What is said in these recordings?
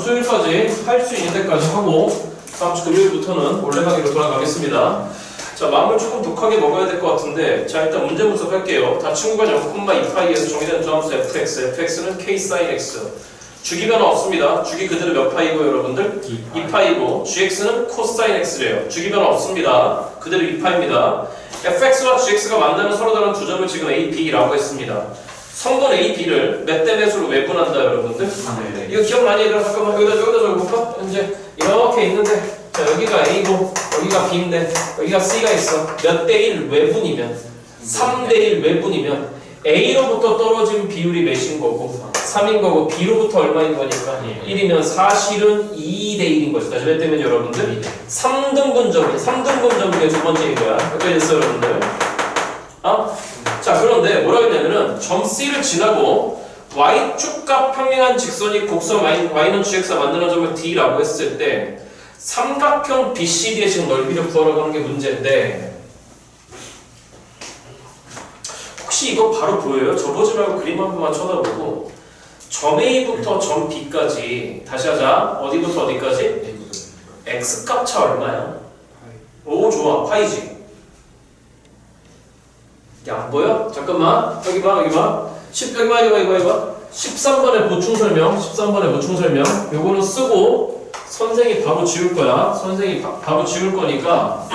수요일까지 할 수 있는 데까지 하고 다음 주 금요일부터는 원래 강의로 돌아가겠습니다. 자, 마음을 조금 독하게 먹어야 될 것 같은데, 자, 일단 문제 분석할게요. 다 친구가 0,2파이에서 정의된 점수 fx, fx는 k sin x. 주기 변화 없습니다. 주기 그대로 몇 파이고 여러분들? 2파이고, gx는 코사인 x래요. 주기 변화 없습니다. 그대로 2파입니다. fx와 gx가 만나는 서로 다른 두 점을 지금 a, b라고 했습니다. 성분 a, b를 몇 대 몇으로 외분한다 여러분들? 네. 이거 기억나니? 얘들아 잠깐만 여기다 적어볼까? 이제 이렇게 있는데, 자, 여기가 a고 여기가 b인데 여기가 c가 있어. 몇 대 1 외분이면 3대 1 외분이면 a로부터 떨어진 비율이 몇인 거고 3인 거고 b로부터 얼마인 거니까 1이면 사실은 2대 1인 것이다. 몇 대면 여러분들? 3등분점이 두 번째인 거야. 여기까지 됐어 여러분들. 자, 그런데 뭐라고 했냐면은 점 C를 지나고 y축과 평행한 직선이 곡선 y는 gx가 만드는 점을 D라고 했을 때 삼각형 BCD의 지금 넓이를 구하라고 하는 게 문제인데, 혹시 이거 바로 보여요? 저 보지 말고 그림 한 번만 쳐다보고 점 A부터 점 B까지 다시 하자. 어디부터 어디까지? X값 차 얼마야? 오, 좋아. 파이지. 야, 안 보여? 잠깐만. 여기 봐. 여기 봐. 13번의 보충 설명. 요거는 쓰고 선생이 바로 지울 거야. 선생이 바로 지울 거니까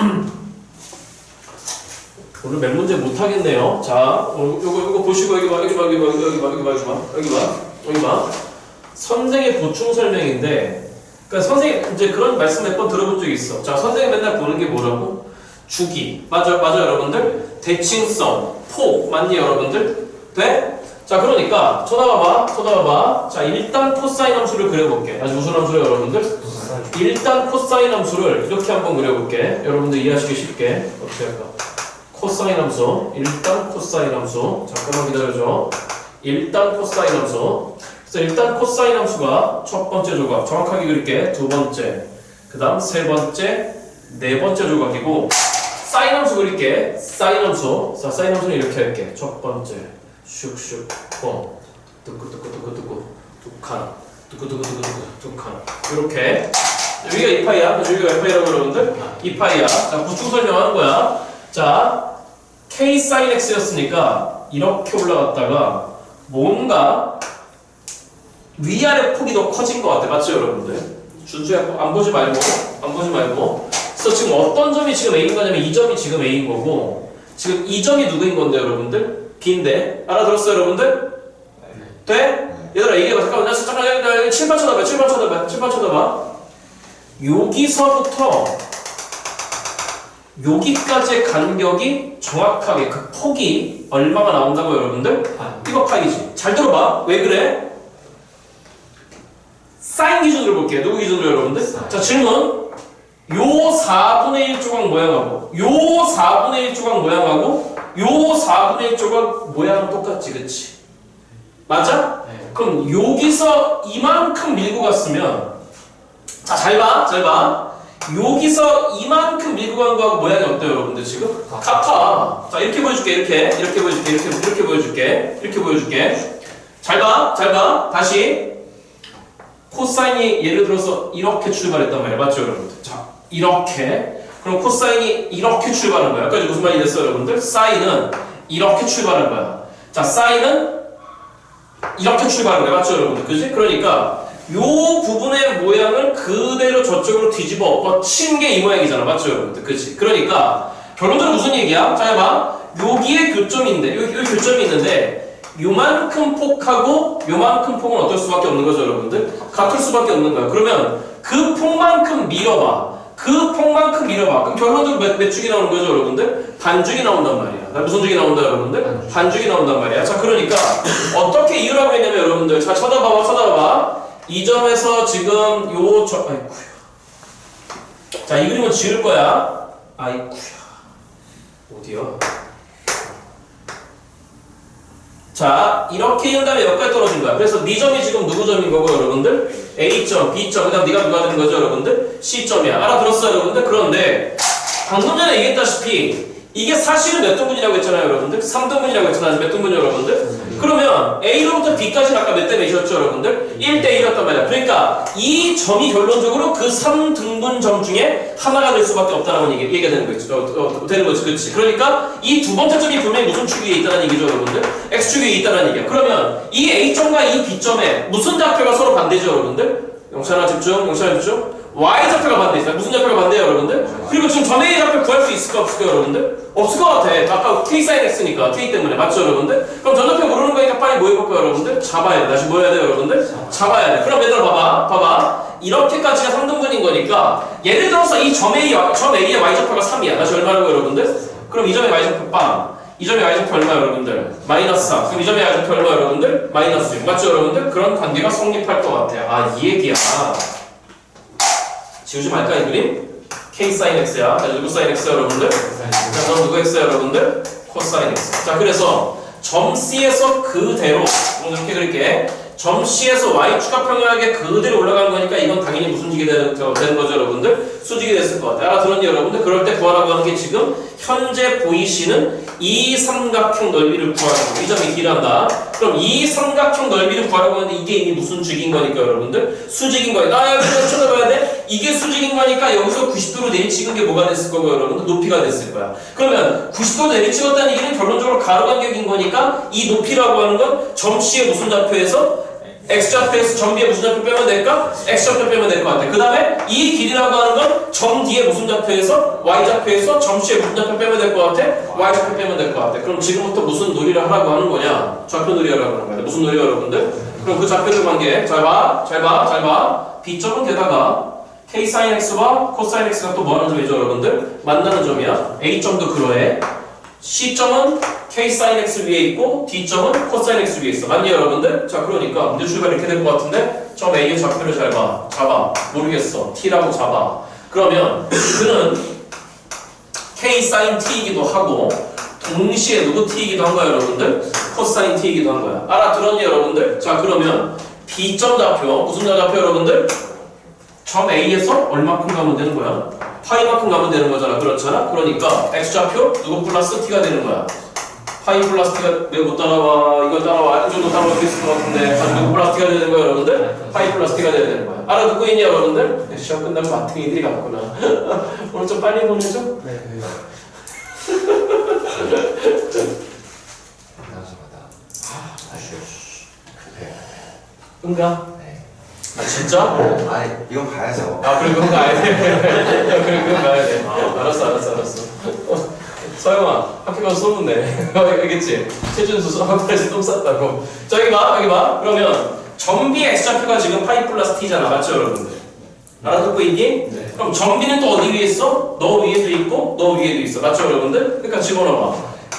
오늘 몇 문제 못 하겠네요. 자, 요거 보시고 여기 봐. 선생의 보충 설명인데, 그러니까 선생님 이제 그런 말씀 몇 번 들어본 적이 있어. 자, 선생님 맨날 보는 게 뭐라고? 주기. 맞아 여러분들? 대칭성, 폭 맞니 여러분들? 돼? 자, 그러니까 쳐다봐봐. 자, 일단 코사인 함수를 그려볼게. 아주 무슨 함수를 여러분들? 일단 코사인 함수를 이렇게 한번 그려볼게. 여러분들 이해하시기 쉽게. 어떻게 할까? 코사인 함수. 일단 코사인 함수. 잠깐만 기다려줘. 일단 코사인 함수. 그래서 일단 코사인 함수가 첫 번째 조각. 정확하게 그릴게. 두 번째. 그 다음 세 번째. 네 번째 조각이고, 사인 함수 그릴게. 사인 함수. 자, 사인 함수는 이렇게 할게. 첫 번째. 슉슉, 뚜꾸뚜꾸뚜꾸뚜꾸, 두 칸, 뚜꾸뚜꾸뚜꾸뚜꾸, 두 칸. 이렇게. 여기가 2파이야. 여기가 몇 파이라고 여러분들? 2파이야. 자, 보충 설명하는 거야. 자, k sin x였으니까 이렇게 올라갔다가 뭔가 위아래 폭이 더 커진 것 같아. 맞죠, 여러분들? 준수야, 안 보지 말고. 그래서 지금 어떤 점이 지금 A인 거냐면 이 점이 지금 A인 거고, 지금 이 점이 누구인 건데, 여러분들? B인데. 알아들었어요, 여러분들? 돼? 얘들아, 얘기해봐. 잠깐, 칠판 쳐다봐. 여기서부터 여기까지의 간격이 정확하게 그 폭이 얼마가 나온다고 여러분들? 이거 파이지. 잘 들어봐. 왜 그래? 사인 기준으로 볼게요. 누구 기준으로 여러분들? 자, 질문. 요 4분의 1 조각 모양하고 요 4분의 1 조각 모양하고 요 4분의 1 조각 모양은 똑같지, 그치? 맞아? 네. 그럼 여기서 이만큼 밀고 갔으면, 자, 잘 봐. 여기서 이만큼 밀고 간 거하고 모양이 어때요, 여러분들 지금? 같아. 자, 이렇게 보여줄게. 이렇게 보여줄게. 잘 봐. 다시. 코사인이 예를 들어서 이렇게 출발했단 말이야. 맞죠, 여러분들? 자, 이렇게. 그럼 코사인이 이렇게 출발한 거야. 여기까지 무슨 말이 됐어요, 여러분들? 사인은 이렇게 출발한 거야. 자, 사인은 이렇게 출발한 거야. 맞죠, 여러분들? 그지? 그러니까 요 부분의 모양을 그대로 저쪽으로 뒤집어 엎어친 게 이 모양이잖아. 맞죠, 여러분들? 그지? 그러니까 결론적으로 무슨 얘기야? 자, 해봐. 여기에 교점인데, 여기 교점이 있는데, 요만큼 폭하고 요만큼 폭은 어떨 수밖에 없는 거죠, 여러분들? 같을 수밖에 없는 거야. 그러면 그 폭만큼 밀어봐. 그럼 결론적으로 몇 줄이 나오는 거죠, 여러분들? 반줄이 나온단 말이야. 무슨 줄이 나온다, 여러분들? 반줄이 나온단 말이야. 자, 그러니까 어떻게 이유라고 했냐면, 여러분들, 자, 쳐다봐. 이 점에서 지금 아이쿠야. 자, 이 그림은 지울 거야. 아이쿠야. 어디야? 자, 이렇게 한 다음에 여기까지 떨어진 거야. 그래서 네 점이 지금 누구 점인 거고, 여러분들? A점, B점, 그 다음 네가 누가 되는 거죠, 여러분들? C점이야. 알아들었어요, 여러분들? 그런데 방금 전에 얘기했다시피 이게 사실은 몇 등분이라고 했잖아요, 여러분들? 3등분이라고 했잖아요, 몇 등분이요, 여러분들? 그러면 A로부터 B까지는 아까 몇 대 몇이었죠, 여러분들? 1대 1이었단 말이야. 그러니까 이 점이 결론적으로 그 3등분 점 중에 하나가 될 수밖에 없다는 얘기가 되는 거죠. 되는 거지, 그렇지? 그러니까 이 두 번째 점이 분명히 무슨 축 위에 있다는 얘기죠, 여러분들? X축 위에 있다는 얘기야. 그러면 이 A점과 이 B점에 무슨 좌표가 서로 반대죠, 여러분들? 영찬아 집중, 영찬아 집중. Y좌표가 반대있어요. 무슨 좌표가 반대예요, 여러분들? 그리고 지금 점 A 좌표 구할 수 있을까, 없을까, 여러분들? 없을 것 같아. 아까 K sin X니까, K 때문에. 맞죠, 여러분들? 그럼 전 좌표 모르는 거니까 빨리 뭐 해볼까요, 여러분들? 잡아야 돼. 다시 뭐 해야 돼요, 여러분들? 잡아야 돼. 그럼 얘들아, 봐봐. 이렇게까지가 3등분인 거니까, 예를 들어서 이 점 A의 Y좌표가 3이야. 다시 얼마라고, 여러분들? 그럼 이 점의 Y좌표 빵. 이 점의 Y좌표 얼마, 여러분들? 마이너스 4. 그럼 이 점의 Y좌표 얼마, 여러분들? 마이너스 6. 맞죠, 여러분들? 그런 관계가 성립할 것 같아요. 아, 이 얘기야. 지우지 말까 이 그림? K sin X야. 자, 누구 sin X야 여러분들? 자, 그럼 누구 X야 여러분들? 코사인 X. 자, 그래서 점 C에서 그대로 이렇게 그릴게. 점 C에서 Y축과 평행하게 그대로 올라가는 거니까 이건 당연히 무슨 식이 되는 거죠 여러분들? 수직이 됐을 것 같아요. 알아들었니 여러분들? 그럴 때 구하라고 하는 게 지금 현재 보이시는 이 삼각형 넓이를 구하라고. 이 점이 길한다. 그럼 이 삼각형 넓이를 구하라고 하는데 이게 이미 무슨 직인 거니까 여러분들? 수직인 거니까. 여기서 쳐다봐야 돼. 이게 수직인 거니까 여기서 90도로 내리찍은 게 뭐가 됐을 거고 여러분들? 높이가 됐을 거야. 그러면 90도 내리찍었다는 얘기는 결론적으로 가로간격인 거니까 이 높이라고 하는 건 점 C의 무슨 좌표에서 X좌표에서 점 B에 무슨 좌표 빼면 될까? X좌표 빼면 될 것 같아. 그 다음에 이 길이라고 하는 건 점 D에 무슨 좌표에서 Y좌표에서 점 C에 무슨 좌표 빼면 될 것 같아? Y좌표 빼면 될 것 같아. 그럼 지금부터 무슨 놀이를 하라고 하는 거냐? 좌표 놀이 하라고 하는 거야. 무슨 놀이 여러분들? 그럼 그 좌표들 관계 잘 봐. B점은 게다가 K sin X와 코사인 X가 또 뭐하는 점이죠 여러분들? 만나는 점이야. A점도 그러해. C점은 K sin X 위에 있고 D점은 코사인 X 위에 있어. 맞니 여러분들? 자 그러니까 문제 출발 이렇게 될 것 같은데 점 A의 좌표를 잘 봐. 잡아. 모르겠어. T라고 잡아. 그러면 그는 K sin T이기도 하고 동시에 누구 T이기도 한 거야 여러분들? 코사인 T이기도 한 거야. 알아들었니 여러분들? 자 그러면 B점 좌표 무슨 좌표 여러분들? 점 A에서 얼마큼 가면 되는 거야? 파이만큼 가면 되는 거잖아. 그렇잖아? 그러니까 X좌표 누구 플러스 T가 되는 거야. 파이 플러스 T가 왜 못 따라와? 이거 따라와. 이 정도 따라올 수 있을 것 같은데 누구 플러스 T가 되는 거야 여러분들? 파이 플러스 T가 돼야 되는 거야. 알아듣고 있냐 여러분들? 네, 시험 끝나면 마탱이들이 갔구나. 오늘 좀 빨리 보내줘? 네. 응가? 아 진짜? 아니 이건 가야죠. 아 그래 그건 가야 돼. 그래 그건 가야 돼. 알았어. 서영아 학교 가서 소문내. 알겠지? 최준수 학교에서 똥 쌌다고. 자 여기 봐. 그러면 점비 X좌표가 지금 파이 플러스 T잖아. 맞죠 여러분들? 알아듣고 있니? 네. 그럼 점비는 또 어디 위에 있어? 너 위에도 있고 너 위에도 있어. 맞죠 여러분들? 그러니까 집어넣어봐.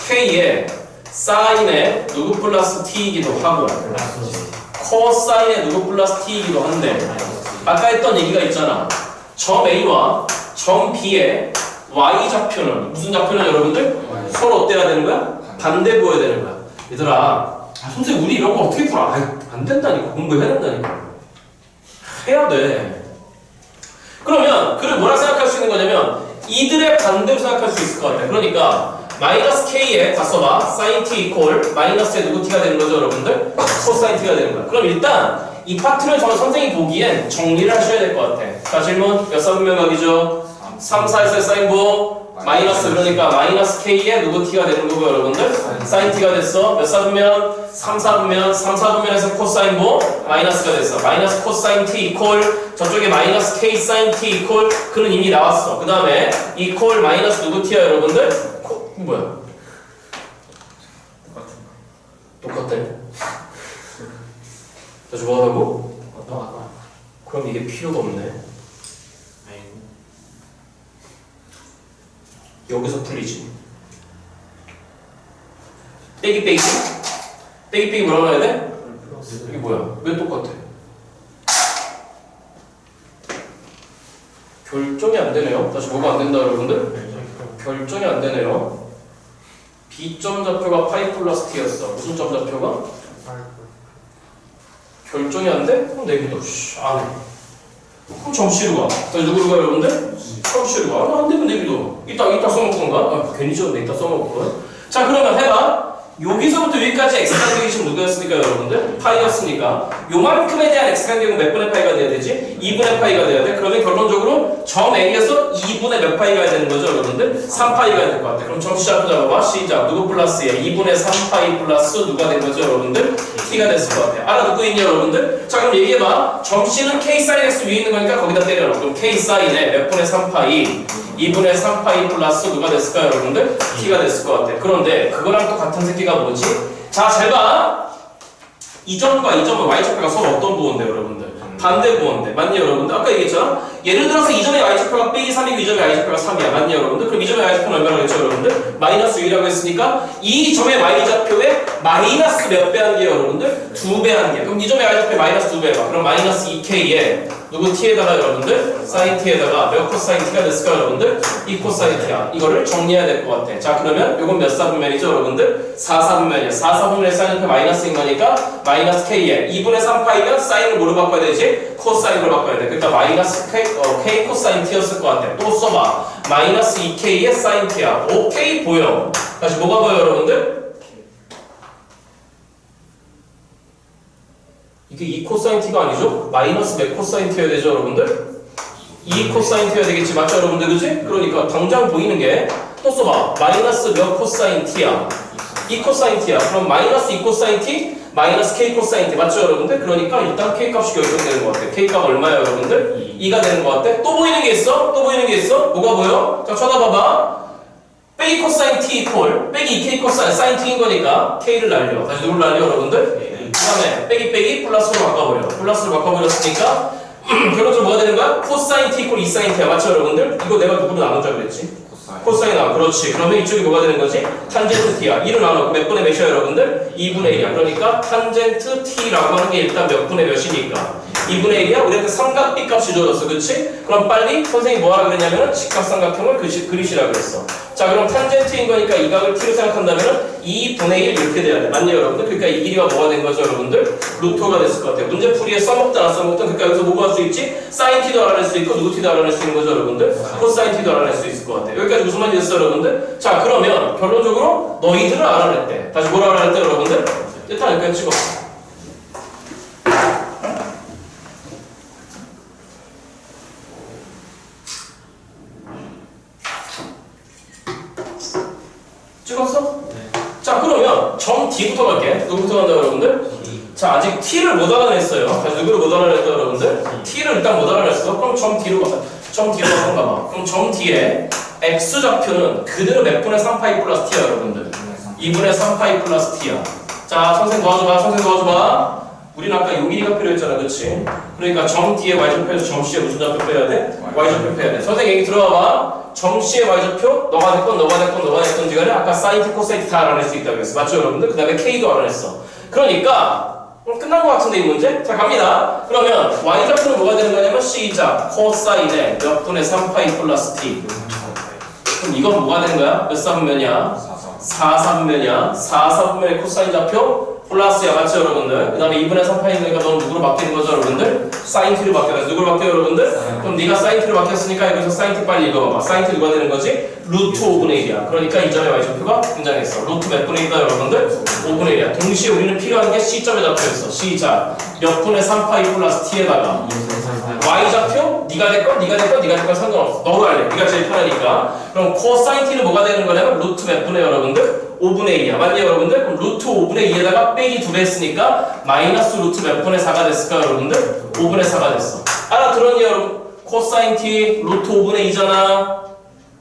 K에 사인에 누구 플러스 T이기도 하고 코사인에 누구 플러스 T이기도 한데 아까 했던 얘기가 있잖아. 점 A와 점 B의 Y좌표는 무슨 좌표는 여러분들? 서로 어때야 되는 거야? 반대 보여야 되는 거야. 얘들아 선생님 우리 이런 거 어떻게 풀어? 안 된다니까. 공부해야 된다니까. 해야 돼. 그러면 그를 뭐라 생각할 수 있는 거냐면 이들의 반대로 생각할 수 있을 것 같아. 그러니까 마이너스 K에 다 써봐. sin T 이퀄 마이너스에 누구 T가 되는 거죠 여러분들? 코사인 T가 되는 거야. 그럼 일단 이 파트를 선생님이 보기엔 정리를 하셔야 될 것 같아. 자 질문 몇 사분면각이죠? 3, 4에서의 사인부 마이너스 그러니까 마이너스 K에 누구 T가 되는 거고 여러분들? sin T가 됐어. 몇 사분면? 3, 4분면 3, 4분면에서 코사인부 마이너스가 됐어. 마이너스 코사인 T 이퀄 저쪽에 마이너스 K sin T 이퀄 그는 이미 나왔어. 그 다음에 이퀄 마이너스 누구 T야 여러분들? 뭐야? 똑같아. 다시 뭐하라고? 그럼 이게 필요가 없네. 여기서 풀리지. 빼기 뭐라고 해야 돼? 이게 뭐야? 왜 똑같아? 결정이 안 되네요. 다시 뭐가 안 된다 여러분들? 결정이 안 되네요. B점 좌표가 파이 플러스 T였어. 무슨 점 좌표가? 결정이 안 돼? 그럼 내기도 안 해. 그럼 점씨로 가. 다시 누구로 가요, 여러분들? 점씨로 가. 안 되면 내비도. 이따 써먹을 건가? 아, 괜히 지웠네. 이따 써먹을 거야. 자, 그러면 해봐. 여기서부터 여기까지 x 간격이 지금 누구였습니까, 여러분들? 파이였으니까. 요만큼에 대한 x 간격은 몇 분의 파이가 돼야 되지? 2분의 파이가 돼야 돼. 그러면 결론적으로 점 A에서 2분의 몇 파이가 해야 되는 거죠, 여러분들? 3파이가 될 것 같아. 그럼 점수 잡고 잡아봐. 시작. 누구 플러스에 2분의 3파이 플러스 누가 된 거죠, 여러분들? t가 됐을 것 같아. 알아듣고 있냐, 여러분들? 자, 그럼 얘기해봐. 점씨는 k 사인 x 위에 있는 거니까 거기다 때려라. 그럼 k 사인에 몇 분의 3파이 2분의 3파이 플러스 누가 됐을까요, 여러분들? t가 됐을 것 같아. 그런데 그거랑 또 같은 새끼가 뭐지? 자, 잘 봐. 이 점과 이 점의 y좌표가 서로 어떤 부호인데, 여러분들? 반대 부호인데. 맞니, 여러분들? 아까 얘기했잖아. 예를 들어서 이 점의 y좌표가 빼기 3이고 이 점의 y좌표가 3이야. 맞니, 여러분들? 그럼 이 점의 y좌표는 얼마라고 했죠, 여러분들? 마이너스 6이라고 했으니까 이 점의 y좌표에 마이너스 몇 배 한 게, 여러분들? 2배 한 게. 그럼 이 점의 y좌표에 마이너스 2배봐. 그럼 마이너스 2k에 누구 t에다가 여러분들? 사인 t에다가 몇 코사인 t가 됐을까, 여러분들? 2 코사인 t야. 이거를 정리해야 될 것 같아. 자, 그러면 이건 몇 사분면이죠, 여러분들? 4사분면이야. 4사분면에 사인은 마이너스인 거니까 마이너스 k에 2분의 3파이면 사인을 뭐로 바꿔야 되지? 코사인으로 바꿔야 돼. 그러니까 마이너스 k 코사인 t였을 것 같아. 또 써봐. 마이너스 2k의 사인 t야. 오케이, 보여. 다시 뭐가 보여, 여러분들? 이게 2 코사인 t가 아니죠? 마이너스 몇 코사인 t여야 되죠, 여러분들? 2 코사인 t여야 되겠지, 맞죠, 여러분들? 그지? 그러니까 당장 보이는 게 또 써봐. 마이너스 몇 코사인 t야? 2 코사인 t야. 그럼 마이너스 2 코사인 t 마이너스 k 코사인 t 맞죠, 여러분들? 그러니까 일단 k 값이 결정되는 것 같아. k 값 얼마야, 여러분들? 2가 되는 것 같아. 또 보이는 게 있어? 또 보이는 게 있어? 뭐가 보여? 자, 쳐다봐봐. 빼기 코사인 t 이퀄 빼기 2k 코사인 사인 t인 거니까 k를 날려. 다시 누굴 날려, 여러분들? 그 다음에 빼기 플러스로 바꿔버려. 플러스로 바꿔버렸으니까 결론적으로 뭐가 되는 거야? 코사인 t 이퀄 2사인 t야. 맞죠, 여러분들? 이거 내가 누구로 나눈 줄 알겠지? 코사인 아, 그렇지. 그러면 이쪽이 뭐가 되는 거지? 탄젠트 t야. 2를 나눠. 몇 분의 몇이야, 여러분들? 2분의 1이야. 그러니까 탄젠트 t라고 하는 게 일단 몇 분의 몇이니까 2분의 1이야? 우리한테 삼각비 값이 주어졌어. 그치? 그럼 빨리 선생님이 뭐 하라 그랬냐면은 직각삼각형을 그리시라 그랬어. 자, 그럼 탄젠트인 거니까 이 각을 t로 생각한다면은 2분의 1 이렇게 돼야 돼. 맞냐, 여러분들? 그러니까 이 길이가 뭐가 된 거죠, 여러분들? 루트가 됐을 것 같아요. 문제 풀이에 써먹든 안 써먹든 그러니까 여기서 뭐가 할 수 있지? 사인 t도 알아낼 수 있고 누구 t도 알아낼 수 있는 거죠, 여러분들? 코사인 t도 알아낼 수 있을 것 같아요. 여기까지 무슨 말이 됐어, 여러분들? 자, 그러면 결론적으로 너희들을 알아냈대. 다시 뭘 알아냈대, 여러분들? 일단 여기까지 찍어. 찍었어? 네. 자, 그러면 점 D부터 갈게. 누구부터 간다, 여러분들? 자, 아직 T를 못 알아냈어요. 자, 누구를 못 알아냈다, 여러분들? T를 일단 못 알아냈어. 그럼 점 D로 가자. 점 D로 한번 가봐. 그럼 점 D에 X좌표는 그대로 몇 분의 3파이 플러스 T야, 여러분들? 2분의 3파이 플러스 T야. 자, 선생 도와줘봐. 선생 도와줘봐. 우리는 아까 요 길이가 필요했잖아, 그치? 그러니까 점 D에 Y좌표에서 점 C에 무슨 좌표 빼야 돼? Y좌표 빼야 돼. 선생 얘기 들어봐봐. 점 C의 Y좌표, 너가 됐건 너가 됐건 너가 됐건지 간에 아까 사인 T, 코사인 T 다 알아낼 수 있다고 했어. 맞죠, 여러분들? 그 다음에 K도 알아냈어. 그러니까 끝난 것 같은데, 이 문제? 자, 갑니다. 그러면 Y좌표는 뭐가 되는 거냐면 시작. 코사인에 몇 분의 3파이 플러스 T. 그럼 이건 뭐가 되는 거야? 몇 사분면이야? 4사분면이야. 4사분면의 코사인 좌표 플러스야. 맞죠, 여러분들? 그 다음에 2분의 3파이니까 넌 누구로 바뀌는 거죠, 여러분들? 사인 t로 바뀌어서 누구로 바뀌어, 여러분들? 그럼 네가 사인 t로 바뀌었으니까 여기서 사인 t 빨리 읽어봐봐. 사인 t 누가 되는 거지? 루트 5분의 1이야. 그러니까 이 점의 y좌표가 등장했어. 루트 몇 분의 1이다, 여러분들? 5분의 1이야. 동시에 우리는 필요한 게 C점의 좌표였어. 시작. 몇 분의 3파이 플러스 t에다가 y좌표? 네가 됐건 네가 됐건 네가 됐건 상관없어. 너로 알래. 네가 제일 편하니까. 그럼 코사인 t는 뭐가 되는 거냐면 루트 몇 분의, 여러분들? 5분의 1이야. 맞니, 여러분들? 그럼 루트 5분의 2에다가 빼기 2배 했으니까 마이너스 루트 몇 분의 4가 됐을까, 여러분들? 5분의 4가 됐어. 알아들었니, 여러분? 코사인 t 루트 5분의 2잖아.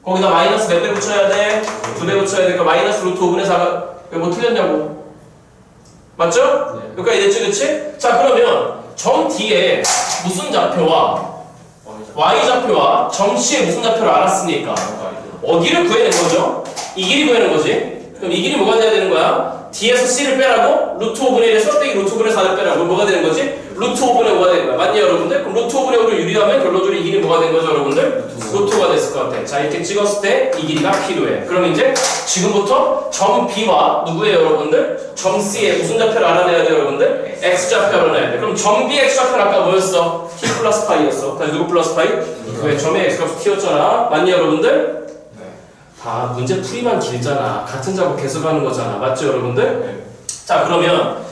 거기다 마이너스 몇 배 붙여야 돼? 2배 붙여야 되니까 마이너스 루트 5분의 4가 왜 뭐 틀렸냐고. 맞죠? 네. 여기까지 됐지, 그치? 자, 그러면 점 D에 무슨 좌표와 Y좌표와 점 C의 무슨 좌표를 알았으니까 어디를 구해낸 거죠? 이 길이 구해낸 거지. 그럼 이 길이 뭐가 돼야 되는 거야? D에서 C를 빼라고? 루트 5분의 1에서 빼기 루트 5분의 4를 빼라고. 그럼 뭐가 되는 거지? 루트 5분의 5가 되는 거야. 맞니, 여러분들? 그럼 루트 5분의 5를 유리하면 결론적으로 이 길이 뭐가 된 거죠, 여러분들? 루트가 됐을 것 같아. 자, 이렇게 찍었을 때 이 길이가 필요해. 그럼 이제 지금부터 점 B와 누구예요, 여러분들? 점 C의 무슨 좌표를 알아내야 돼요, 여러분들? X좌표 알아내야 돼. 그럼 점 B X좌표는 아까 뭐였어? T 플러스 파이였어. 다시 누구 플러스 파이? 왜 점의 X값이 T였잖아. 맞니, 여러분들? 다 문제 풀이만 길잖아. 같은 작업 계속 하는 거잖아. 맞죠, 여러분들? 자, 그러면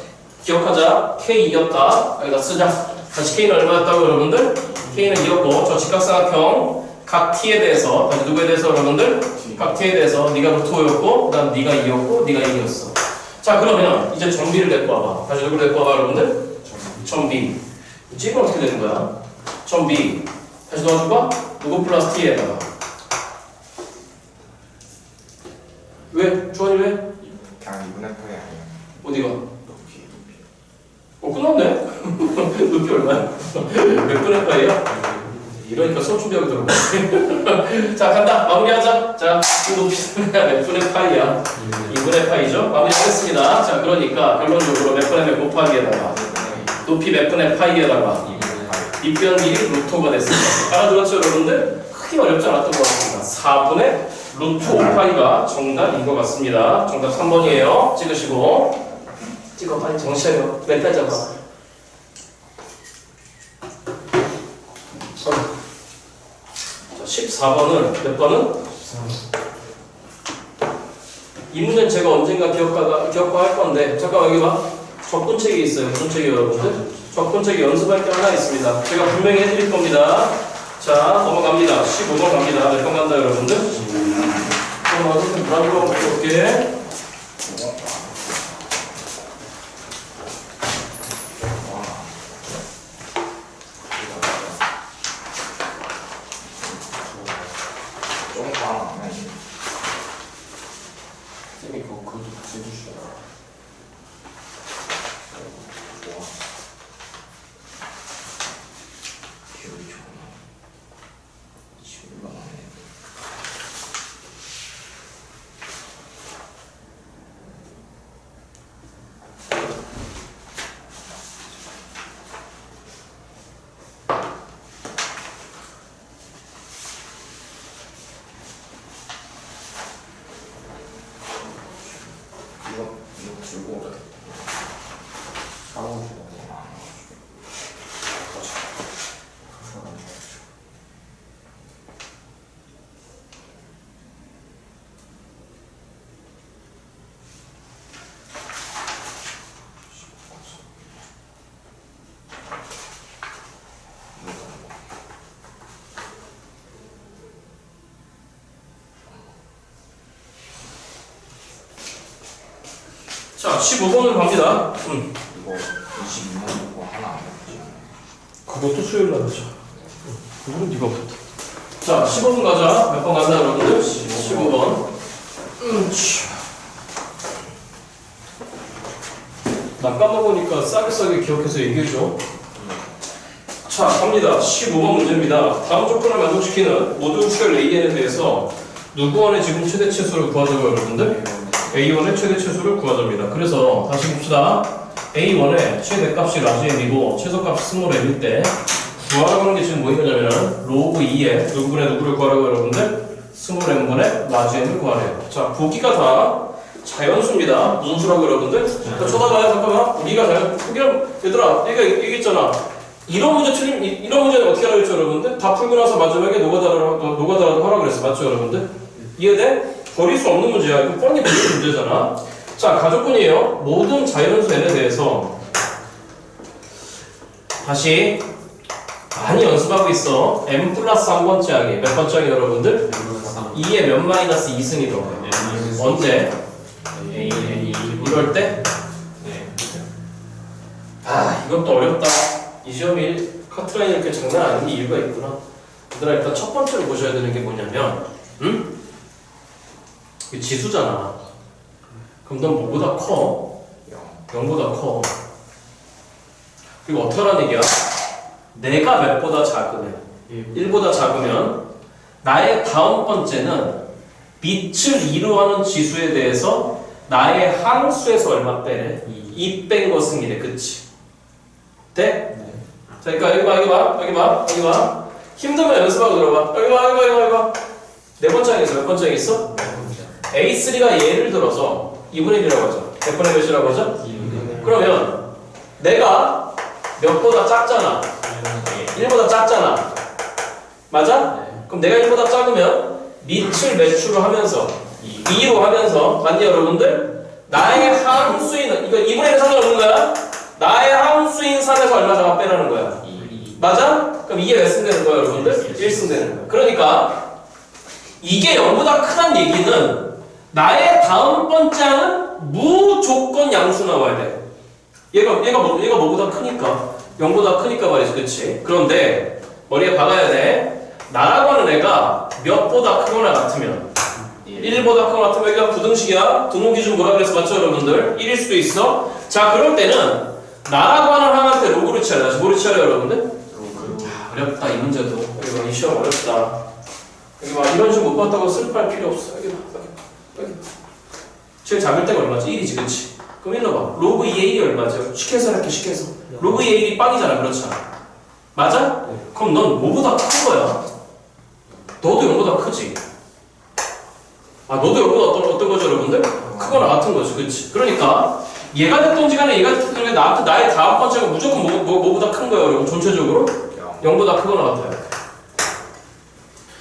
기억하자. K2였다. 여기다 쓰자. 다시 K는 얼마였다고, 여러분들? K는 2였고, 저 직각삼각형 각 T에 대해서, 다시 누구에 대해서, 여러분들? 각 T에 대해서 네가 루트 5였고, 그 다음 네가 2였고, 네가 1이었어. 자, 그러면 이제 점 B를 데리고 와봐. 다시 누구를 데리고 와봐, 여러분들? 점 B. G는 어떻게 되는 거야? 점 B. 다시 넣어줄까? 누구 플러스 T에다가. 왜? 주환이 왜? 그냥 2분의 파이 아니야. 어디가? 높이. 끝났네? 높이 얼마야? 몇 분의 파이야? 이러니까 수업 준비하고 들어오네. 자, 간다. 마무리하자. 자, 이 높이가 몇 분의 파이야? 2분의 파이죠? 마무리하겠습니다. 자, 그러니까 결론적으로 몇 분의 몇 곱하기에다가 높이 몇 분의 파이에다가 입변 길이 루트가 됐습니다. 알아들었죠, 여러분들? 크게 어렵지 않았던 것 같습니다. 4분의 루트 5파이가 정답인 것 같습니다. 정답 3번이에요. 찍으시고. 찍어, 빨리 정신 차려. 멘탈 잡아. 자, 14번은 몇 번은? 이 문제는 제가 언젠가 기억할 건데, 잠깐 여기 봐. 접근책이 있어요. 무슨 책이에요, 여러분들? 접근책이 연습할 게 하나 있습니다. 제가 분명히 해드릴 겁니다. 자, 넘어갑니다. 15번 갑니다. 몇 번 간다, 여러분들? 그럼 선생님 브라보 한번 볼게. 쌤이 그거 좀 같이 해주시잖아. 기억이 좋아. 지금 이거 들고 사고 주고 자, 15번으로 갑니다. 이거 22만 이거 하나 안 먹지. 그것도 수요일 날 하자. 그거는 네가 없다. 자, 15번 가자. 몇 번 간다, 여러분들? 15번. 나 까먹으니까 싸게 기억해서 얘기해줘. 자, 갑니다. 15번 문제입니다. 다음 조건을 만족시키는 모든 수열 AN에 대해서 누구원의 지금 최대 치수를 구하자고, 여러분들? A1의 최대 치수를 구하자입니다. 그래서 다시 봅시다. A1의 최대값이 라지 m이고 최소값이 스몰 m일 때 구하라고 하는 게 지금 뭐인 거냐면 로그 2의 누구분의 누구를 구하라고 여러분들? 스몰 m분의 라지 m을 구하래요. 자, 보기가 다 자연수입니다. 무슨 수라고 여러분들? 자, 쳐다봐요. 잠깐만. 보기가 보기는 얘들아 얘기했잖아. 이런 문제 이런 문제는 어떻게 하라고 했죠, 여러분들? 다 풀고 나서 마지막에 노가다라도 하라고 그랬어. 맞죠, 여러분들? 이해돼? 버릴 수 없는 문제야. 이거 뻔히 버릴 문제잖아. 자, 가족분이에요. 모든 자연수 n에 대해서 다시 많이 연습하고 있어. m 플러스 3번째 항이 몇 번째 항이 여러분들? 2의 몇 마이너스 2승이죠. 언제? 이럴 때? 아, 이것도 어렵다. 이 시험이 커트라인이 이렇게 장난 아닌 이유가 있구나. 얘들아, 일단 첫 번째로 보셔야 되는 게 뭐냐면, 이게 지수잖아. 그럼 넌 뭐보다 커? 0보다 커. 그리고 어떻게 하라는 얘기야? 내가 몇보다 작으면 1보다 작으면 나의 다음 번째는 빛을 이루어하는 지수에 대해서 나의 항수에서 얼마 빼래? 2 뺀 것은 이래. 그치? 돼? 자, 그러니까 여기 봐. 힘들면 연습하고 들어봐. 여기 봐, 여기 봐, 여기 봐. 네 번째 항에서 몇 번째 항 있어? A3가 예를 들어서 2분의 1이라고 하죠. 몇 분의 몇이라고 하죠? 그러면 내가 몇보다 작잖아. 1보다 작잖아. 맞아? 그럼 내가 1보다 작으면 밑을 매출로 하면서 2로 하면서 맞니 여러분들? 나의 함수인 이거 2분의 1은 상관없는 거야? 나의 함수인 3에서 얼마 잡아 빼라는 거야. 맞아? 그럼 이게 몇 승 되는 거야 여러분들? 1승 되는 거야. 그러니까 이게 0보다 크다는 얘기는 나의 다음번 짝은 무조건 양수 나와야 돼. 얘가 뭐보다 크니까 0보다 크니까 말이지, 그치? 그런데 머리에 박아야 돼. 나라고 하는 애가 몇보다 크거나 같으면 1보다 크거나 같으면 여기가 부등식이야. 등호 기준 뭐라 그랬어? 맞죠 여러분들? 1일 수도 있어. 자 그럴 때는 나라고 하는 항한테 로그를 치야 돼. 뭐를 치야 돼 여러분들? 어렵다 이 문제도. 여기 봐, 이 시험 어렵다. 여기 봐, 이런 식으로 못 봤다고 슬퍼할 필요 없어. 여기 봐, 여기. 제일 작을 때가 얼마지? 1이지, 그치? 그럼 일로 봐. 로그 2의 1이 얼마죠? 쉽게 해서 이렇게 쉽게 해서. 로그 2의 1이 빵이잖아, 그렇잖아. 맞아? 그럼 넌 뭐보다 큰 거야? 너도 0보다 크지? 아, 너도 0보다 어떤 거죠, 여러분들? 크거나 같은 거지, 그치? 그러니까 얘가 됐던지 간에 얘가 됐던지 간에 나한테 나의 다음 번째가 무조건 뭐보다 큰 거예요, 여러분. 전체적으로 0보다 크거나 같아요.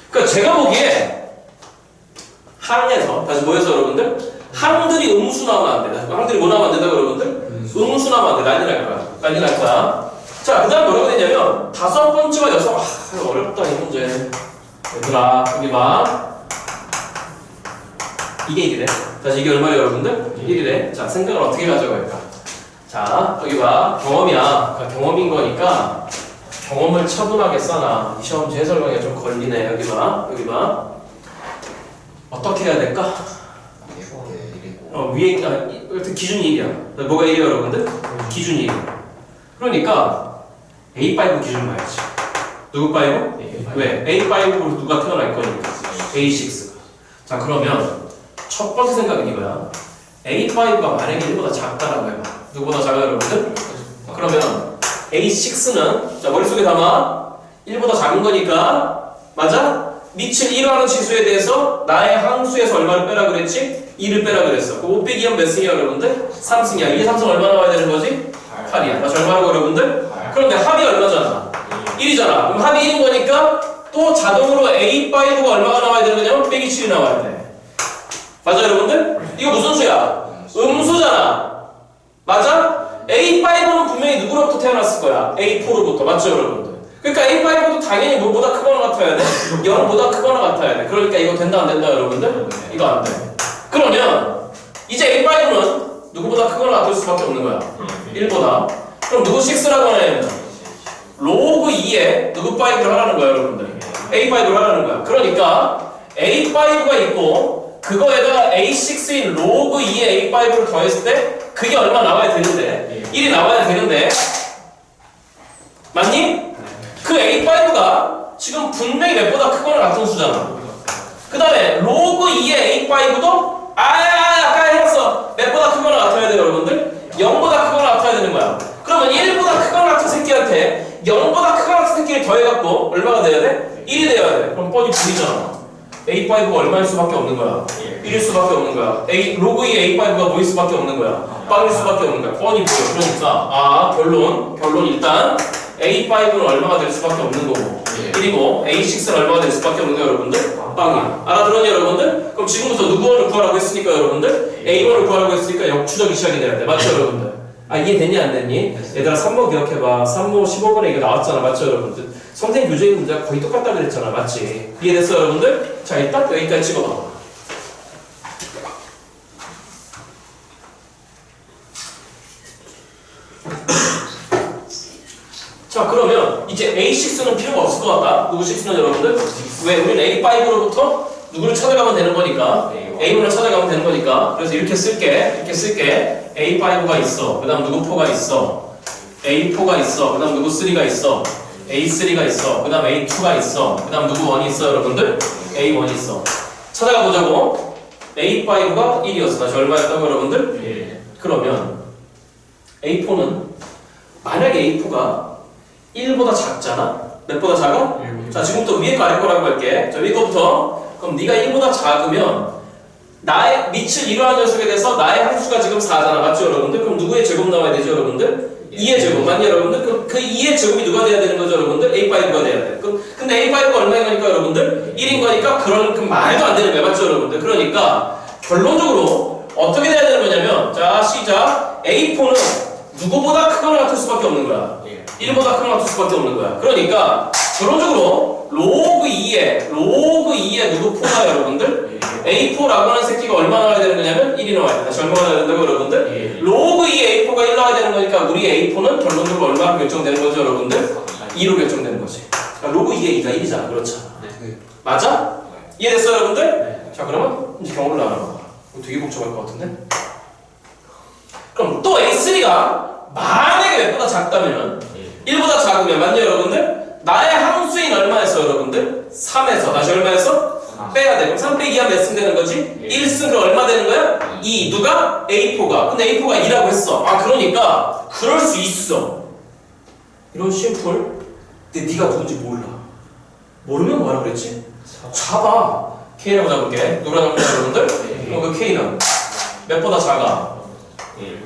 그러니까 제가 보기에 항에서 다시 뭐해서 여러분들? 항들이 음수 나오면 안 돼. 항들이 뭐 나오면 안 된다고 여러분들? 음수 나오면 안 돼. 난리 날 거야. 난리 날 거야. 자, 그 다음 뭐라고 되냐면 다섯 번째와 여섯 어렵다 이 문제. 얘들아 여기 봐. 이게 1이래. 다시 이게 얼마예요 여러분들? 1이래. 자, 생각을 어떻게 가져갈까? 자, 여기 봐. 경험이야. 그러니까 경험인 거니까 경험을 차분하게 써놔. 이 시험 재설명에 좀 걸리네. 여기 봐. 여기 봐. 어떻게 해야 될까? 위에 기준이 1이야. 뭐가 1이야 여러분들? 기준이 1. 그러니까 A5 기준 봐야지. 누구 5? 왜? A5로 누가 태어날 거니까 A6가. 자 그러면 첫 번째 생각은 이거야. A5가 만약에 1보다 작다라고 해봐. 누구보다 작아요 여러분들? 그러면 A6는 자 머릿속에 담아 1보다 작은 거니까 맞아? 밑을 1로 하는 지수에 대해서 나의 항수에서 얼마를 빼라 그랬지? 2를 빼라 그랬어. 5 빼기 2몇 승이야 여러분들? 3승이야. 2의 3승 얼마 나와야 되는 거지? 8이야. 다시 얼마라고 여러분들? 그런데 합이 얼마잖아? 1이잖아. 그럼 합이 1인 거니까 또 자동으로 A5가 얼마가 나와야 되는 거냐면 빼기 7이 나와야 돼. 맞아 여러분들? 이거 무슨 수야? 음수잖아. 맞아? A5는 분명히 누구로부터 태어났을 거야? A4로부터. 맞죠 여러분들? 그러니까 A5도 당연히 뭐보다 크거나 같아야 돼? 0보다 크거나 같아야 돼. 그러니까 이거 된다 안 된다 여러분들? 이거 안 돼. 그러면 이제 A5는 누구보다 크거나 같을 수밖에 없는 거야. 1보다. 그럼 누구 6라고 하냐면 로그 2에 누구 5를 하라는 거야 여러분들. A5를 하라는 거야. 그러니까 A5가 있고 그거에다가 A6인 로그 2에 A5를 더했을 때 그게 얼마 나와야 되는데 1이 나와야 되는데 맞니? 그 A5가 지금 분명히 몇보다 크거나 같은 수잖아. 그 다음에 로그 2의 A5도 아까 해봤어. 몇보다 크거나 같아야 돼요 여러분들? 0보다 크거나 같아야 되는 거야. 그러면 1보다 크거나 같은 새끼한테 0보다 크거나 같은 새끼를 더해갖고 얼마가 돼야 돼? 1이 돼야 돼. 그럼 뻔히 보이잖아. A5가 얼마일 수밖에 없는 거야? 1일 수밖에 없는 거야. 로그 2의 A5가 뭐일 수밖에 없는 거야? 빵일 수밖에 없는 거야. 뻔히 보여. 그러니까 결론 일단 A5는 얼마가 될 수밖에 없는 거고 1이고 A6는 얼마가 될 수밖에 없는 거예요 여러분들? 빵이야. 알아들었니 여러분들? 그럼 지금부터 누구를 구하라고 했으니까 여러분들? A1을 구하라고 했으니까 역추적이 시작이 돼야 돼. 맞죠 여러분들? 아 이해됐니 안 됐니? 얘들아 3번 기억해봐. 3번 15번에 이거 나왔잖아. 맞죠 여러분들? 성생 교재의 문제가 거의 똑같다 그랬잖아. 맞지? 이해됐어 여러분들? 자 일단 여기까지 찍어봐. 자 그러면 이제 A6는 필요가 없을 것 같다. 누구 6는 여러분들? 왜? 우리는 A5로부터 누구를 찾아가면 되는 거니까 A1을 찾아가면 되는 거니까 그래서 이렇게 쓸게 A5가 있어. 그 다음 누구 4가 있어. A4가 있어. 그 다음 누구 3가 있어. A3가 있어. 그 다음 A2가 있어. 그 다음 누구 1이 있어 여러분들? A1 있어. 찾아가 보자고. A5가 1이었어. 다시 얼마였다고 여러분들? 그러면 A4는 만약에 A4가 1보다 작잖아? 몇보다 작아? 자, 지금부터 위에 거 아래 거라고 할게. 자, 위에 거부터. 그럼 네가 1보다 작으면 나의 밑을 이루한 녀석에 대해서 나의 함수가 지금 4잖아. 맞죠, 여러분들? 그럼 누구의 제곱 나와야 되죠, 여러분들? 2의 제곱. 맞니, 여러분들? 그럼 그 2의 제곱이 누가 돼야 되는 거죠, 여러분들? A5가 돼야 돼. 근데 A5가 얼마인 거니까, 여러분들? 1인 거니까 그런 말도 안 되는 거야. 맞죠, 여러분들? 그러니까 결론적으로 어떻게 돼야 되는 거냐면, 자, 시작. A4는 누구보다 크거나 같을 수밖에 없는 거야. 1보다 크거나 같을 수밖에 없는 거야. 그러니까 결론적으로 로그 2의 누구 4가 여러분들? A4라고 하는 새끼가 얼마 나와야 되는 거냐면 1이 나와야 돼. 다시 얼마가 나와야 된다고 여러분들? 로그 2의 A4가 1 나와야 되는 거니까 우리 A4는 결론적으로 얼마로 결정되는 거죠, 여러분들? 2로 결정되는 거지. 그러니까 로그 2의 2가 1이잖아. 그렇잖아. 맞아? 이해됐어요, 여러분들? 자, 그러면 이제 경우를 나눠봐. 이거 되게 복잡할 것 같은데? 그럼 또 A3가 만약에 몇보다 작다면 1보다 작으면 맞냐, 여러분들? 나의 함수인 얼마에서 여러분들? 3에서 다시 얼마에서? 빼야 돼. 그럼 3 빼기 2하면 몇 승 되는 거지? 1승 그럼 얼마 되는 거야? 2. 누가? A4가. 근데 A4가 2라고 했어. 아, 그러니까 그럴 수 있어. 이런 심플. 근데 네가 누군지 몰라. 모르면 뭐라 그랬지? 잡아. K라고 잡을게. 누구랑 잡을게, 여러분들? 그럼 그 K는 몇보다 작아?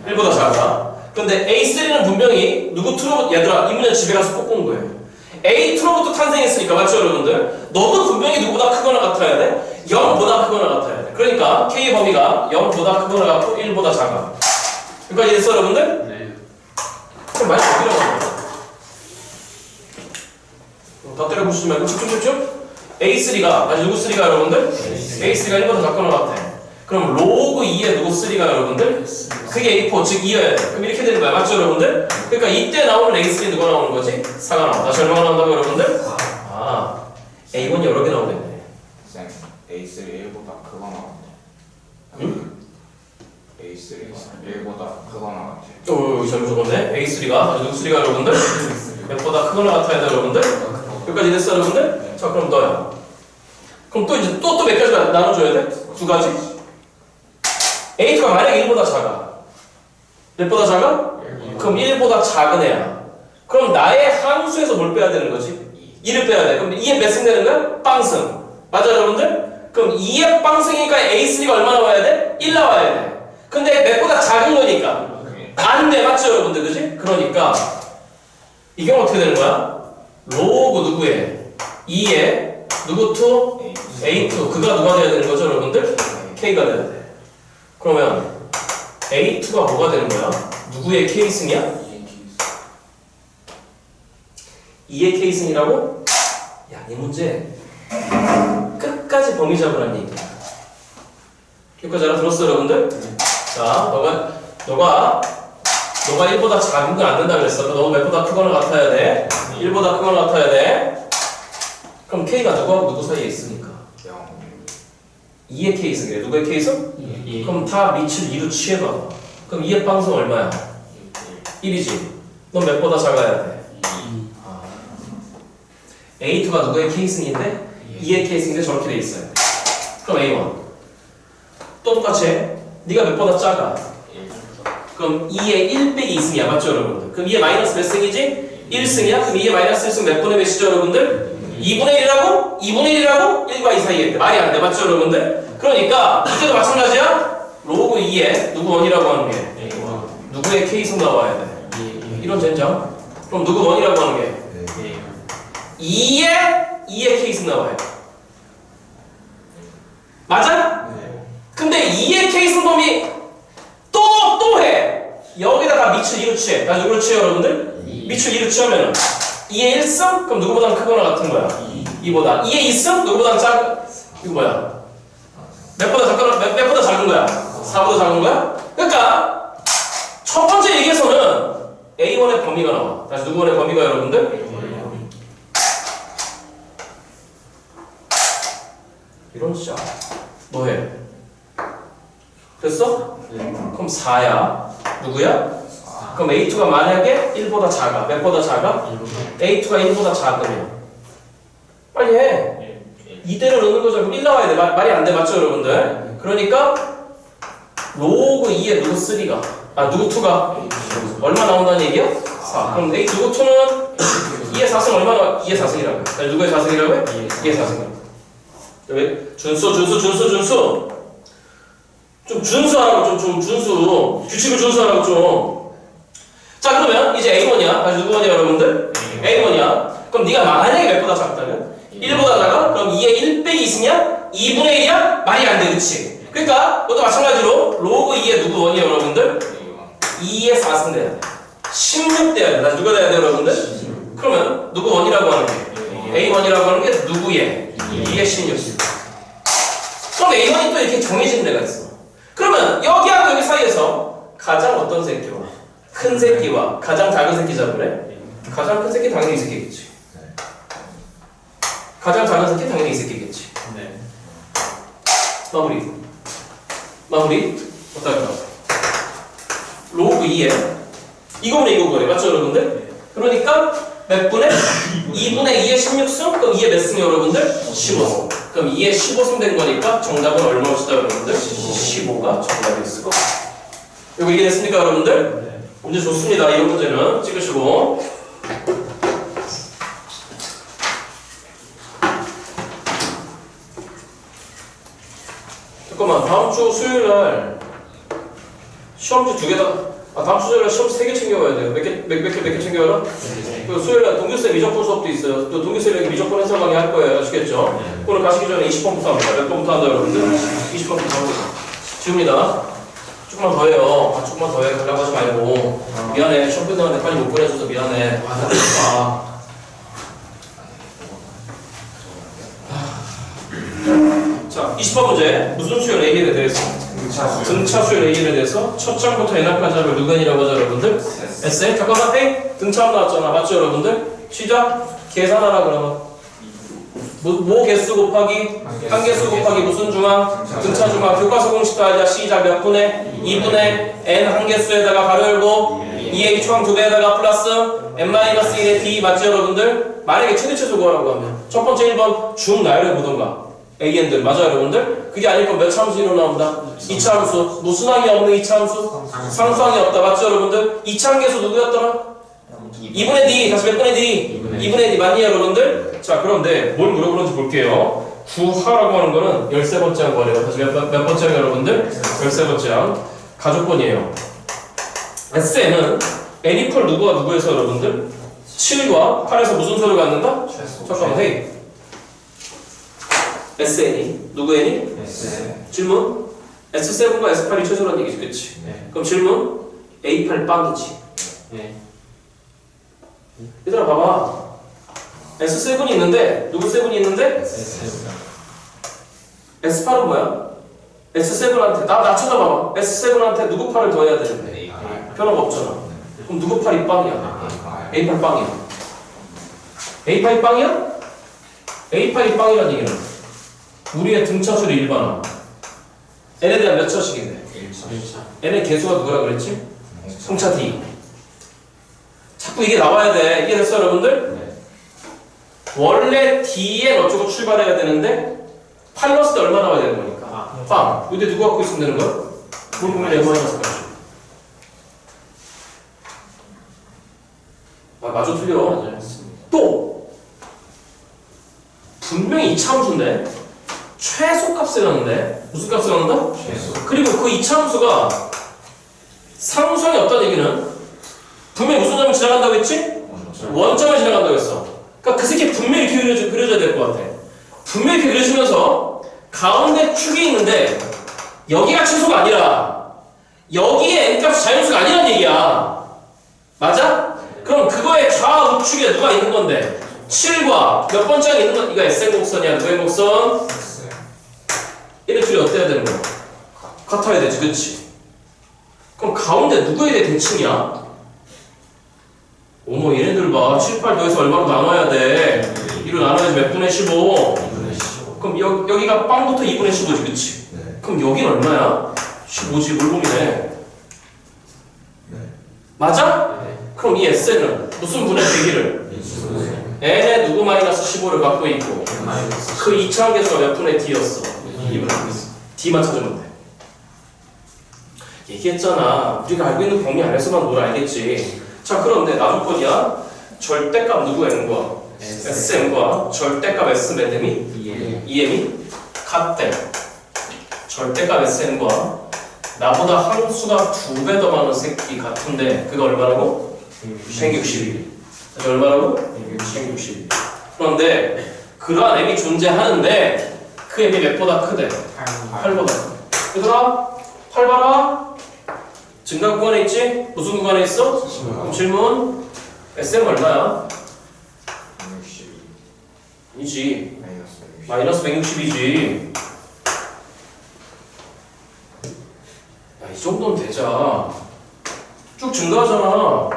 1보다 작아. 근데 A3는 분명히 누구 2로, 얘들아, 이 문제 집에 가서 꼭 본 거예요. A2로부터 탄생했으니까, 맞죠, 여러분들? 너도 분명히 누구보다 크거나 같아야 돼? 0보다 크거나 같아야 돼. 그러니까 K의 범위가 0보다 크거나 같고 1보다 작아. 여기까지 됐어, 여러분들? 네. 그럼 많이 더 때려보는 거야. 더 때려보시지 말고 집중. A3가, 다시 누구 3가 여러분들? A3가 1보다 작거나 같아. 그럼 로그 2의 누구 3가 여러분들? 그게 A4, 즉 2여야 돼. 그럼 이렇게 되는 거야. 맞죠, 여러분들? 그러니까 이때 나오는 A3에 누가 나오는 거지? 4가 나와. 다시 얼마가 나온다고, 여러분들? 아, A1이 여러 개 나오겠네. 쌤, A3 1보다 크거나 같아. 응? A3 1보다 크거나 같아. 오, 잘못 적었네. A3가, 다시 누구 3가 여러분들? 몇보다 크거나 같아야 돼, 여러분들? 여기까지 됐어, 여러분들? 자, 그럼 너야. 그럼 또 이제 또 몇 가지 나눠줘야 돼? 2가지? A2가 만약에 1보다 작아. 몇보다 작아? 그럼 1보다 작은 애야. 그럼 나의 함수에서 뭘 빼야 되는 거지? 2를 빼야 돼. 그럼 2에 몇 승 되는 거야? 빵승. 맞아, 여러분들? 그럼 2의 빵승이니까 A3가 얼마 나와야 돼? 1 나와야 돼. 근데 몇보다 작은 거니까 안 돼. 맞죠, 여러분들? 그지? 그러니까 이 경우 어떻게 되는 거야? 로그 누구의? 2의 누구 2? A2. 그가 누가 돼야 되는 거죠, 여러분들? K가 돼야 돼. 그러면 A2가 뭐가 되는 거야? 누구의 K승이야? 2의 K승이라고? 야, 이 문제 끝까지 범위 잡으라는 얘기야. 여기까지 알아들었어, 여러분들? 자, 너가 1보다 작은 건 안 된다 그랬어. 너가 몇보다 크거나 같아야 돼. 1보다 크거나 같아야 돼. 그럼 K가 누구하고 누구 사이에 있으니까? 2의 K승이래. 누구의 K승? 그럼 다 밑을 2로 취해봐. 그럼 2의 빵승 얼마야? 1이지. 넌 몇보다 작아야 돼? A2가 누구의 K승인데? 2의 K승인데 저렇게 돼 있어요. 그럼 A1 또 똑같이 해. 네가 몇보다 작아. 그럼 2의 1 빼기 2승이야. 맞죠, 여러분들? 그럼 2의 마이너스 몇 승이지? 1승이야? 그럼 2의 마이너스 1승 몇 분의 몇이죠, 여러분들? 2분의 1이라고? 2분의 1이라고? 1과 2 사이에 있대. 말이 안 돼. 맞죠, 여러분들? 그러니까 이때도 마찬가지야. 로그 2에 누구 1이라고 하는 게 누구의 K승 나와야 돼. 이런 젠장. 그럼 누구 1이라고 하는 게 2의 K승 나와야 돼. 맞아? 근데 2의 K승 범위 또 해. 여기다가 밑을 2로 취해. 나 누구로 취해, 여러분들? 밑을 2로 취하면 2의 1승? 그럼 누구보다 크거나 같은 거야? 2보다. 2의 2승? 누구보다 이거 뭐야? 몇보다 작은 거야? 4보다 작은 거야? 그러니까 첫 번째 얘기에서는 A1의 범위가 나와. 다시 누구의 범위가 여러분들? 이런 샷. 뭐 해? 됐어? 그럼 4야. 누구야? 그럼 A2가 만약에 1보다 작아. 몇보다 작아? A2가 1보다 작으면 빨리 해. 이대로 넣는 거죠. 그럼 1 나와야 돼. 말이 안 돼. 맞죠, 여러분들? 그러니까 로그 2의 누구 3가 누구 2가 얼마 나온다는 얘기야? 4 4. 그럼 A 누구 2는 2의 4승 얼마나 2의 4승이라고 해? 누구의 4승이라고 해? 2의 4승이라고. 왜? 준수. 좀 준수하라고 좀 준수. 규칙을 준수하라고 좀. 자 그러면 이제 A1이야. 다시 누구 원이야 여러분들? A1이야. 그럼 네가 만약에 몇보다 작다면? 1보다 작아? 그럼 2의 1 빼기 2승이야? 2분의 1이야? 말이 안 돼, 그치? 그러니까 이것도 마찬가지로 로그 2의 누구 원이야 여러분들? 2의 4승 돼야 돼. 16 돼야 돼. 다시 누가 돼야 돼 여러분들? 그러면 누구 원이라고 하는 게? A1이라고 하는 게 누구의? 2의 16. 그럼 A1이 또 이렇게 정해진 데가 있어. 그러면 여기하고 여기 사이에서 가장 어떤 새끼와 큰 새끼와 가장 작은 새끼 잡으래? 가장 큰 새끼 당연히 이 새끼겠지. 가장 작은 새끼 당연히 이 새끼겠지. 네. 마무리 어떨까? 로그 2에 이거분의 이거분의 맞죠 여러분들? 그러니까 몇 분의? 2분의 2의 16승? 그럼 2의 몇 승이 여러분들? 15승. 그럼 2의 15승 된 거니까 정답은 얼마 옵시다 여러분들? 15가 정답이었을 거. 이거 이해됐습니까 여러분들? 네. 문제 좋습니다. 이런 문제는 찍으시고. 잠깐만 다음 주 수요일 날 시험지 2개다. 다음 주 수요일 날 시험지 3개 챙겨와야 돼요. 몇 개 챙겨와라? 그 수요일 날 동규쌤 미적분 수업도 있어요. 또 동규쌤이 미적분 해설 강의 할 거예요. 아시겠죠? 오늘 가시기 전에 20번부터 합니다. 몇 번부터 한다 여러분들? 20번부터 합니다. 지웁니다. 조금만 더 해요. 조금만 더 해. 가려고 하지 말고. 미안해. 시험 끝나는데 빨리 못 보내줘서 미안해. 자, 20번 문제. 무슨 수열 A에 대해서? 등차 수열 A에 대해서 첫 장부터 N까지 하면 누구이라고 하죠, 여러분들? SM? 잠깐만, A! 등차 나왔잖아. 맞죠, 여러분들? 시작! 계산하라, 그러면. 모 개수 곱하기 한 개수 곱하기 무슨 중앙? 등차 중앙. 교과서 공식도 알자. 시작 몇 분의? 2분의 N 한 개수에다가 가로 열고 2A 초항 2배에다가 플러스 N-1의 D 맞죠, 여러분들? 만약에 최대 최소 구하라고 하면 첫 번째 1번 중 나열해 보던가. AN들 맞아요 여러분들? 그게 아닐 건 몇 차함수로 나온다? 2차함수 무슨 항이 없는 2차함수? 상수항이 없다 맞죠 여러분들? 2차함계수 누구였더라? 2분의 D 다시 몇 분의 D? 2분의 D 맞니 여러분들? 자 그런데 뭘 물어보는지 볼게요. 구하라고 하는 거는 13번째 한 거래요. 다시 몇 번째 항 여러분들? 13번째 항 가족번이에요. SN은 N 이퀄 누구와 누구에서 여러분들? 7과 8에서 무슨 수를 갖는다? 잠깐만 헤이 SN이 누구 N이? S. 질문? S7과 S8이 최소라는 얘기지 그치? 네. 그럼 질문? A8 빵이지. 네. 얘들아 봐봐. S7이 있는데 누구 7이 있는데? S8은 뭐야? S7한테 나 찾아봐봐. S7한테 누구 8을 더해야 되는데 변화가 없잖아. 그럼 누구 8이 빵이야? A8 빵이야. A8이 빵이야? A8이 빵이라는 얘기는 우리의 등차수를 일반화. n에 대한 몇 차식인데? 1차. n의 개수가 누구라 그랬지? 승차 D. 자꾸 이게 나와야 돼. 이해됐어 여러분들? 네. 원래 D에 어쩌고 출발해야 되는데 8 넣었을 때 얼마 나와야 되는 거니까? 빵. 이때 누구 갖고 있으면 되는 거야? 뭘 보면 N-까지. 맞아 틀려. 맞아요. 또 분명히 2차 함수인데 최소값을 넣는데 무슨 값을 넣는다? 최소. 그리고 그 2차 함수가 상수항이 없다는 얘기는 분명히 무슨 점을 지나간다고 했지? 원점을 지나간다고 했어. 그러니까 그 새끼 분명히 이렇게 그려줘야 될 것 같아. 분명히 이렇게 그려주면서 가운데 축이 있는데 여기가 최소가 아니라 여기에 n값이 자연수가 아니라는 얘기야. 맞아? 그럼 그거의 좌우측에 누가 있는 건데 7과 몇 번째 항이 있는 건 이거 SN 곡선이야. 누구의 곡선? 얘네 둘이 어때야 되는 거야? 같아야 되지, 그치? 그럼 가운데 누구에 대해 대칭이야? 어머 얘네들 봐. 7, 8 더해서 얼마로 나눠야 돼? 2로 나눠야지 몇 분의 15? 2분의 15. 그럼 여기가 빵부터 2분의 15지, 그치? 네. 그럼 여긴 얼마야? 15지, 물공이네. 네. 맞아? 네. 그럼 이 SN은 무슨 분의 대기를? n의 누구 마이너스 15를 갖고 있고 그 2차 계수가 몇 분의 d였어? 2분의 d만 찾으면 돼. 얘기했잖아. 우리가 알고 있는 범위 안에서만 뭘 알겠지. 자 그런데 나조건이야. 절대값 누구 n과 sm과 절대값 s 매듭이 em이 같대. 절대값 sm과 나보다 항수가 2배 더 많은 새끼 같은데 그거 얼마라고? 162. 그게 얼마라고? 162. 그런데 그러한 m이 존재하는데 그 m이 몇보다 크대? 8보다 크대. 얘들아 8 봐라. 증가 구간에 있지? 무슨 구간에 있어? 그럼 질문 SM 얼마야? 162 이지 마이너스 160 마이너스 160이지. 야, 이 정도는 되자. 쭉 증가하잖아.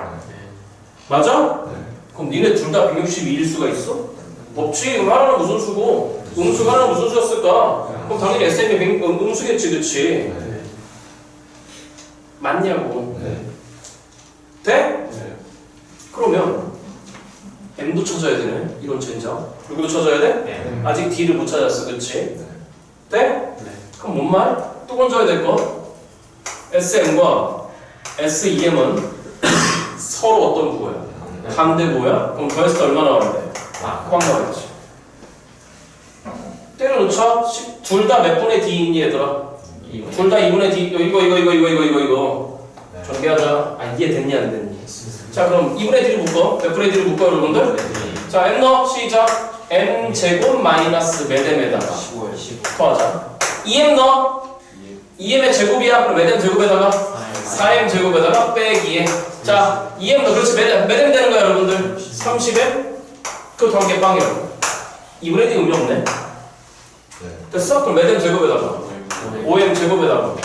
맞아? 그럼 니네 둘 다 162일 수가 있어? 없지. 그럼 하나는 무슨 수고 음수가 하나는 무슨 수였을까? 그럼 당연히 SM이 음수겠지. 그치? 맞냐고. 돼? 그러면 M도 찾아야 되네. 이런 젠장. 누구도 찾아야 돼? 아직 D를 못 찾았어. 그치? 돼? 그럼 뭔 말? 또 건져야 될 거. SM과 SEM은 서로 어떤 부호야? 반대 부호야? 그럼 더했을 때 얼마 나와야 돼? 꽉 나와야지. 때려놓자. 둘 다 몇 분의 D이니 얘들아? 둘 다 2분의 D. 이거. 전개하자. 아 이해됐니 안 됐니? 자 그럼 2분의 D를 묶어. 몇 분의 D를 묶어 여러분들? 자 M 넣어. 시작. M 제곱 마이너스 매대에다가 15 더하자. 2M 넣어. 2M의 제곱이야. 그럼 매대 제곱에다가 4M 제곱에다가 빼기 2M. 자 2M 넣어. 그렇지. 매대 되는 거야 여러분들. 30M 그 더하기 빵이라고. 2분의 D 의미 없네. 됐어? 그럼 매대 제곱에다가 5M 제곱에다가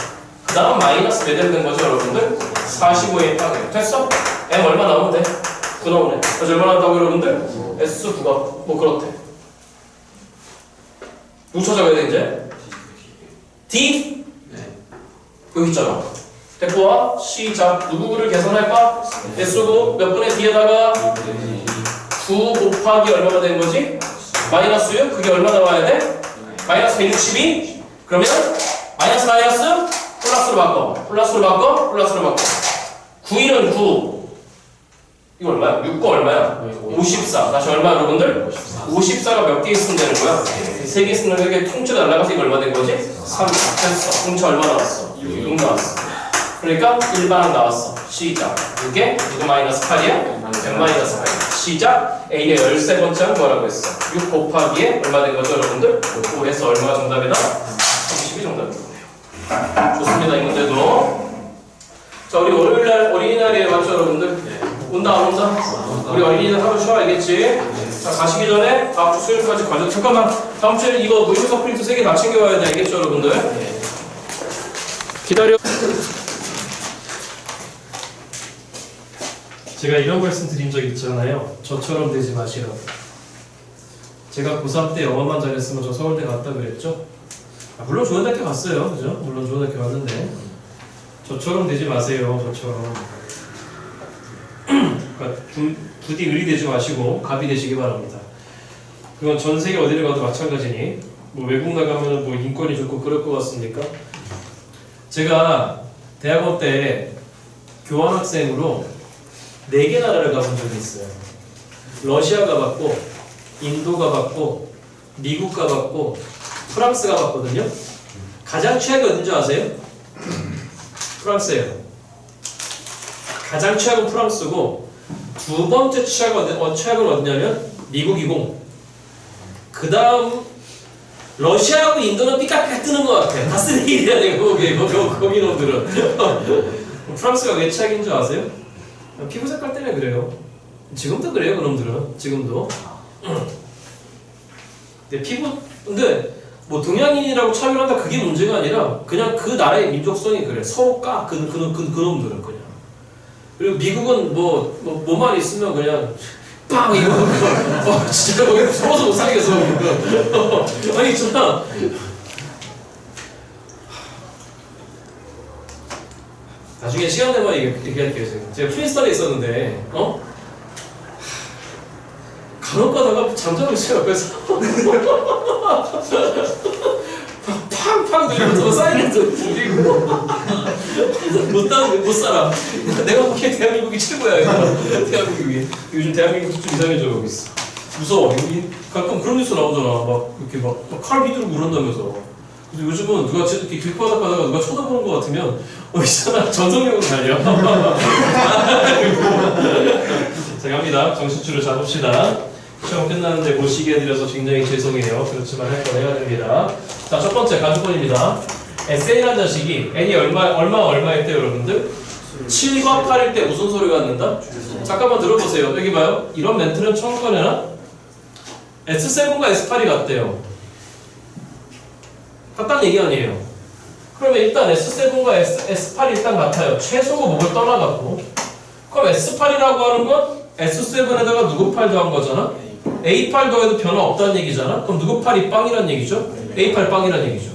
그 다음 마이너스 매대 된 거죠 여러분들? 45M 빵이에요. 됐어? M 얼마 나오면 돼? 9 나오네. 그래서 얼마 나온다고 여러분들? S9가 뭐 그렇대. 누구 찾아가야 돼 이제? D? 여기 있잖아. 됐고 와 시작. 누구를 계산할까? S9 몇 분의 D에다가 9 곱하기 얼마가 된 거지? 마이너스 6? 그게 얼마 나와야 돼? 마이너스 162? 그러면 마이너스 플러스로 바꿔. 플러스로 바꿔. 9일은 9. 이거 얼마야? 6거 얼마야? 54. 다시 얼마 여러분들? 54가 몇 개 있으면 되는 거야? 3개 있으면 되게 통째로 날라가서 이거 얼마 된 거지? 3. 됐어. 통째 얼마 나왔어? 6 나왔어. 그러니까 1반항 나왔어. 시작. 이게 이거 마이너스 8이야? 100 마이너스 8. 시작. A의 13번째는 뭐라고 했어? 6 곱하기에 얼마 된 거죠 여러분들? 5에서 얼마가 정답이다? 32 정답이거든요. 좋습니다. 이 문제도. 자 우리 월요일날 어린이날이에요. 맞죠 여러분들? 온다 안 온다? 우리 어린이날 하루 쉬어 알겠지? 자 가시기 전에 다음 주 수요일까지 과정. 잠깐만. 다음 주에 이거 의무사 프린트 3개 다 챙겨와야 돼. 알겠죠 여러분들? 기다려. 제가 이런 말씀 드린 적 있잖아요. 저처럼 되지 마시라고. 제가 고3 때 영어만 잘했으면 저 서울대 갔다 그랬죠? 물론 좋은 학교 갔어요. 그죠? 물론 좋은 학교 갔는데 저처럼 되지 마세요. 저처럼. 그러니까 부디 을이 되지 마시고 갑이 되시기 바랍니다. 그건 전 세계 어디를 가도 마찬가지니 뭐 외국 나가면 뭐 인권이 좋고 그럴 것 같습니까? 제가 대학원 때 교환학생으로 4개 나라를 가본 적이 있어요. 러시아 가봤고 인도 가봤고 미국 가봤고 프랑스 가봤거든요. 가장 최악이 어딘지 아세요? 프랑스예요. 가장 최악은 프랑스고 두 번째 최악은 어디냐면 미국이고 그 다음 러시아하고 인도는 삐까삐까 뜨는 것 같아. 다 쓰레기야 되고 거기 놈들은. 프랑스가 왜 최악인 줄 아세요? 피부 색깔 때문에 그래요. 지금도 그래요 그놈들은. 지금도. 근데 뭐 동양인이라고 차별한다 그게 문제가 아니라 그냥 그 나라의 민족성이 그래. 서로 까 그 놈들은 그냥. 그리고 미국은 뭐만 있으면 그냥 빵 이거 진짜 거기 서서 못 살겠어. 아니 있잖아. 나중에 시간 되면 얘기할게요. 제가 프린스턴에 있었는데 간혹 가다가 잠자고 있어요 옆에서. 팡팡 들리면서 사이렌트 울리고 못 살아. 내가 보기에 대한민국이 최고야, 이거. 대한민국이. 요즘 대한민국 좀 이상해져가고 있어. 무서워. 여기 가끔 그런 뉴스 나오잖아. 막 이렇게 칼 휘두르고 그런다면서. 그래서 요즘은 누가 이렇게 길바닥 가다가 누가 쳐다보는 것 같으면 있잖아. 전성력으로 달려. 자, 갑니다. 정신줄을 잡읍시다. 시험 끝났는데 못 쉬게 해드려서 굉장히 죄송해요. 그렇지만 할 건 해야 됩니다. 자, 첫 번째 가주권입니다. SN이라는 자식이 n이 얼마일 때 여러분들? 7과 8일 때 무슨 소리가 난다? 잠깐만 들어보세요. 여기 봐요. 이런 멘트는 처음 꺼내나? S7과 S8이 같대요. 같다는 얘기 아니에요. 그러면 일단 S7과 S8이 일단 같아요. 최소고 목을 떠나갖고. 그럼 S8이라고 하는 건 S7에다가 누구 8 더한 거잖아? A8 더해도 변화 없다는 얘기잖아? 그럼 누구 8이 빵이란 얘기죠? A8 빵이란 얘기죠.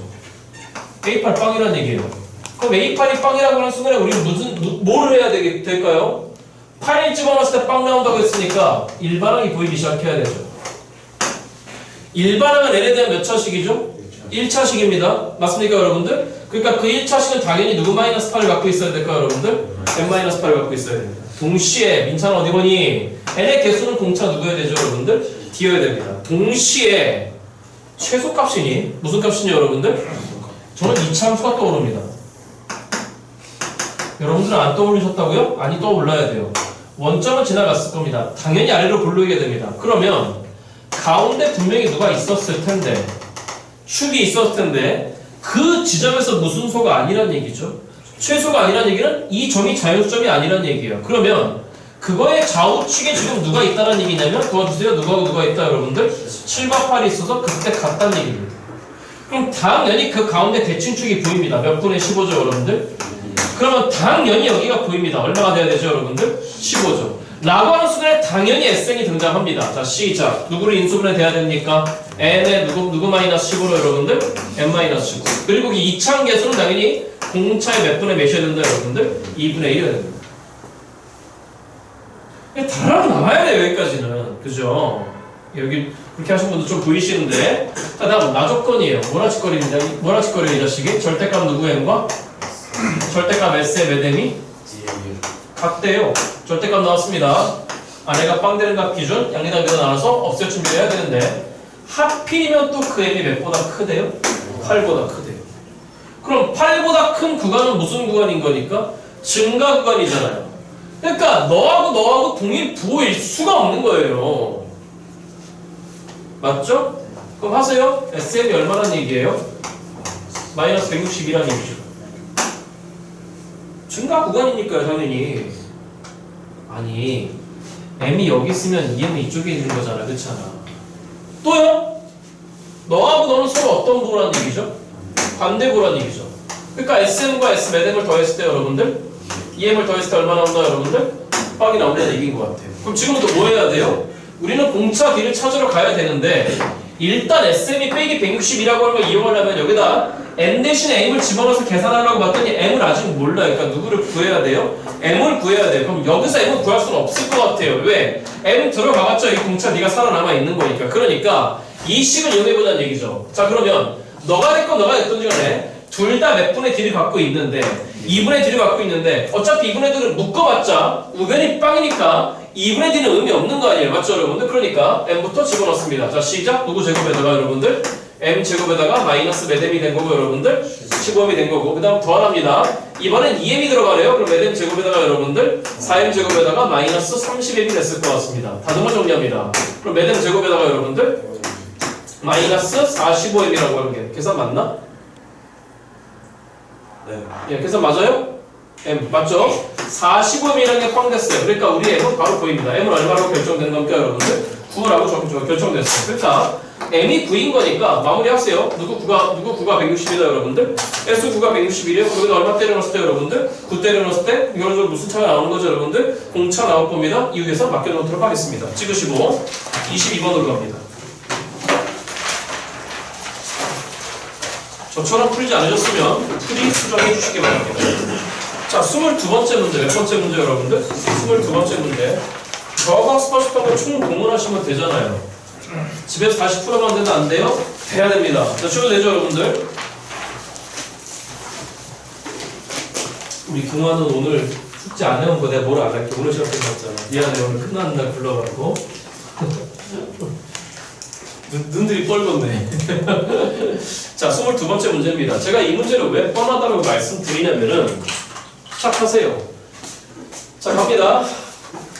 A8 빵이란 얘기예요. 그럼 A8이 빵이라고 하는 순간에 우리는 뭐를 해야 될까요? 8일 집어넣었을 때 빵 나온다고 했으니까 일반항이 보이기 시작해야 되죠. 일반항은 n에 대한 몇 차식이죠? 1차식입니다. 맞습니까, 여러분들? 그러니까 그 1차식은 당연히 누구 마이너스 8을 갖고 있어야 될까요, 여러분들? n-8을 갖고 있어야 됩니다. 동시에 민찬 어디 보니? n의 개수는 공차 누구여야 되죠, 여러분들? d여야 됩니다. 동시에 최소값이니? 무슨 값이니, 여러분들? 저는 이차함수가 떠오릅니다. 여러분들은 안 떠올리셨다고요? 아니, 떠올라야 돼요. 원점은 지나갔을 겁니다. 당연히 아래로 불르게 됩니다. 그러면 가운데 분명히 누가 있었을 텐데, 축이 있었을 텐데, 그 지점에서 무슨 소가 아니란 얘기죠. 최소가 아니란 얘기는 이 점이 자연수점이 아니란 얘기예요. 그러면 그거의 좌우측에 지금 누가 있다는 얘기냐면, 도와주세요. 누가 있다, 여러분들? 7과 8이 있어서 그때 같다는 얘기입니다. 그럼 당연히 그 가운데 대칭축이 보입니다. 몇 분의 15죠, 여러분들? 그러면 당연히 여기가 보입니다. 얼마가 돼야 되죠, 여러분들? 15죠. 라고 하는 순간에 당연히 SN이 등장합니다. 자, 시작. 누구를 인수분해 돼야 됩니까? n에 누구 마이너스 15로 여러분들? n 마이너스 15. 그리고 이 이차함계수는 당연히 공차의 몇 분의 몇이어야 된다, 여러분들? 2분의 1이어야 됩니다. 단어가 나와야 돼요, 여기까지는. 그죠? 여기 그렇게 하신 분도 좀 보이시는데. 자, 다음 나조건이에요. 뭐라 짓거리입니다, 이 자식이? 절대값 누구 n과? 절대값 s의 몇 n이? 같대요. 절대값 나왔습니다. 아내가 빵 되는 값 기준 양리단계로 나눠서 없앨 준비를 해야 되는데 하필이면 또 그 m이 몇보다 크대요? 8보다 크대요. 그럼 8보다 큰 구간은 무슨 구간인 거니까? 증가 구간이잖아요. 그러니까 너하고 동일 부호일 수가 없는 거예요. 맞죠? 그럼 하세요. SM이 얼마란 얘기예요? 마이너스 160이란 얘기죠. 증가 구간이니까요, 당연히. 아니, m이 여기 있으면 m은 이쪽에 있는 거잖아, 그렇잖아. 또요? 너하고 너는 서로 어떤 부호란 얘기죠? 반대 부호란 얘기죠. 그러니까 SM과 S 몇 m을 더했을 때 여러분들 2m을 더했을 때 얼마 나온다, 여러분들? 빵이 나온다는 얘기인 것 같아요. 그럼 지금부터 뭐 해야 돼요? 우리는 공차 D를 찾으러 가야 되는데 일단 SM이 빼기 160이라고 하는 걸 이용하려면 여기다 n 대신에 m을 집어넣어서 계산하려고 봤더니 m을 아직 몰라요. 그러니까 누구를 구해야 돼요? m을 구해야 돼요. 그럼 여기서 m을 구할 수는 없을 것 같아요. 왜? m 들어가봤자 이 공차 D가 살아남아 있는 거니까. 그러니까 이 식을 이용해보자는 얘기죠. 자, 그러면 너가 됐건 너가 됐든지 간에 둘 다 몇 분의 D를 갖고 있는데 2분의 D를 갖고 있는데 어차피 2분의 D를 묶어봤자 우변이 빵이니까 2분의 D는 의미 없는 거 아니에요. 맞죠, 여러분들? 그러니까 m부터 집어넣습니다. 자, 시작. 누구 제곱에다가 여러분들? m 제곱에다가 마이너스 몇 m이 된 거고 여러분들? 15m이 된 거고 그 다음 더하랍니다. 이번엔 2m이 들어가네요. 그럼 몇 m 제곱에다가 여러분들? 4m 제곱에다가 마이너스 30m이 됐을 것 같습니다. 다듬어 정리합니다. 그럼 몇 m 제곱에다가 여러분들? 마이너스 45m이라고 하는 게 계산 맞나? 네. 예, 계산 맞아요? m 맞죠? 45m이라는 게 꽝 됐어요. 그러니까 우리 m은 바로 보입니다. m은 얼마라고 결정된 겁니까, 여러분들? 9라고 결정됐어요. 그러니까 m이 9인 거니까 마무리하세요. 누구 9가 160이다, 여러분들? s 9가 161이에요. 거기다 얼마 때려넣었을 때, 여러분들? 9 때려넣었을 때 이거는 무슨 차가 나오는 거죠, 여러분들? 공차 나올 겁니다. 이유에서 맡겨놓도록 하겠습니다. 찍으시고 22번으로 갑니다. 저처럼 풀지 않으셨으면 풀이 수정해 주시기 바랍니다. 자, 22번째 문제. 몇 번째 문제, 여러분들? 22번째 문제. 저하고 학습하셨던 거 총 동원하시면 되잖아요. 집에서 다시 풀어가면 되나 안 돼요? 돼야 됩니다. 자, 쉬어도 되죠, 여러분들? 우리 동화는 오늘 숙제 안 해온 거 내가 뭘 안 할게. 오늘 시간 끝났잖아. 미안해. 오늘 끝나는 날 불러가지고. 눈들이 뻘겋네. 자, 22번째 문제입니다. 제가 이 문제를 왜 뻔하다고 말씀드리냐면은 시작하세요. 자, 갑니다.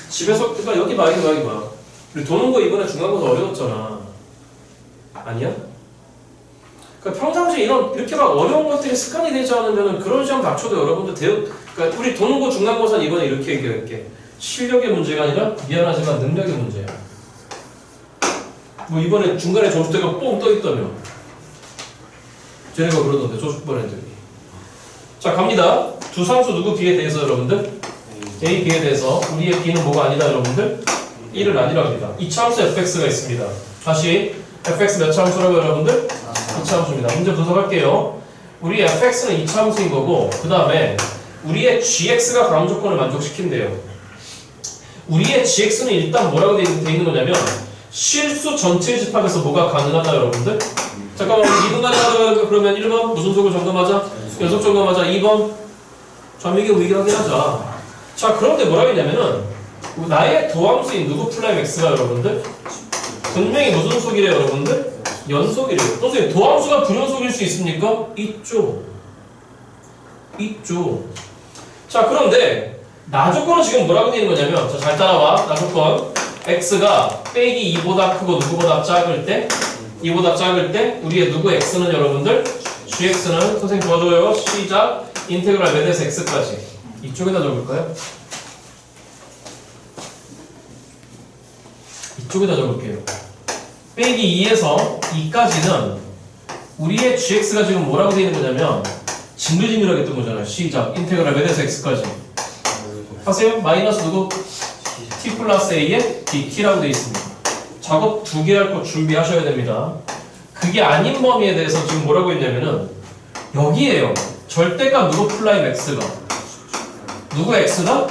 집에서, 그러니까 여기 봐, 여기 봐. 우리 도는 거 이번에 중간고사 어려웠잖아. 아니야? 그러니까 평상시에 이렇게 막 어려운 것들이 습관이 되지 않으면 그런 시험 닥쳐도 여러분들 그러니까 우리 도는 거 중간고사는 이번에 이렇게 얘기할게. 실력의 문제가 아니라 미안하지만 능력의 문제야. 뭐 이번에 중간에 점수대가 뽕 떠있다며. 쟤네가 그러던데 저축반 애들이. 자, 갑니다. 두 상수 누구 B에 대해서 여러분들? A, B에 대해서 우리의 B는 뭐가 아니다 여러분들? 1은 아니랍니다. 이차함수 fx가 있습니다. 다시 fx 몇 차함수라고 여러분들? 이차함수입니다. 문제 분석할게요. 우리 fx는 이차함수인 거고 그 다음에 우리의 gx가 가운 조건을 만족시킨대요. 우리의 gx는 일단 뭐라고 돼 있는 거냐면 실수 전체 집합에서 뭐가 가능하다 여러분들? 잠깐만 이분 가능하다 그러면 1번 무슨 속을 점검하자? 연속 점검하자. 2번 좌미계 우익을 확인하자. 자, 그런데 뭐라고 했냐면은 나의 도함수인 누구 플라임 x가 여러분들 분명히 무슨 속이래요 여러분들? 연속이래요. 선생님 도함수가 불연속일 수 있습니까? 있죠. 자, 그런데 나 조건은 지금 뭐라고 되어 있는 거냐면 자, 잘 따라와. 나 조건 x가 빼기 2보다 크고 누구보다 작을 때 2보다 작을 때 우리의 누구 x는 여러분들 gx는 선생님 도와줘요. 시작 인테그랄 몇에서 x까지 이쪽에다 적을까요? 이쪽에다 적을게요. 빼기 2에서 2까지는 우리의 gx가 지금 뭐라고 되어 있는 거냐면 징글징글하게 뜬 거잖아요. 시작 인테그랄 몇에서 x까지 하세요. 마이너스 누구? t 플러스 a에 bt라고 되어 있습니다. 작업 2개 할 거 준비하셔야 됩니다. 그게 아닌 범위에 대해서 지금 뭐라고 했냐면은 여기에요. 절대값 누구 플라임 x가 누구 x가?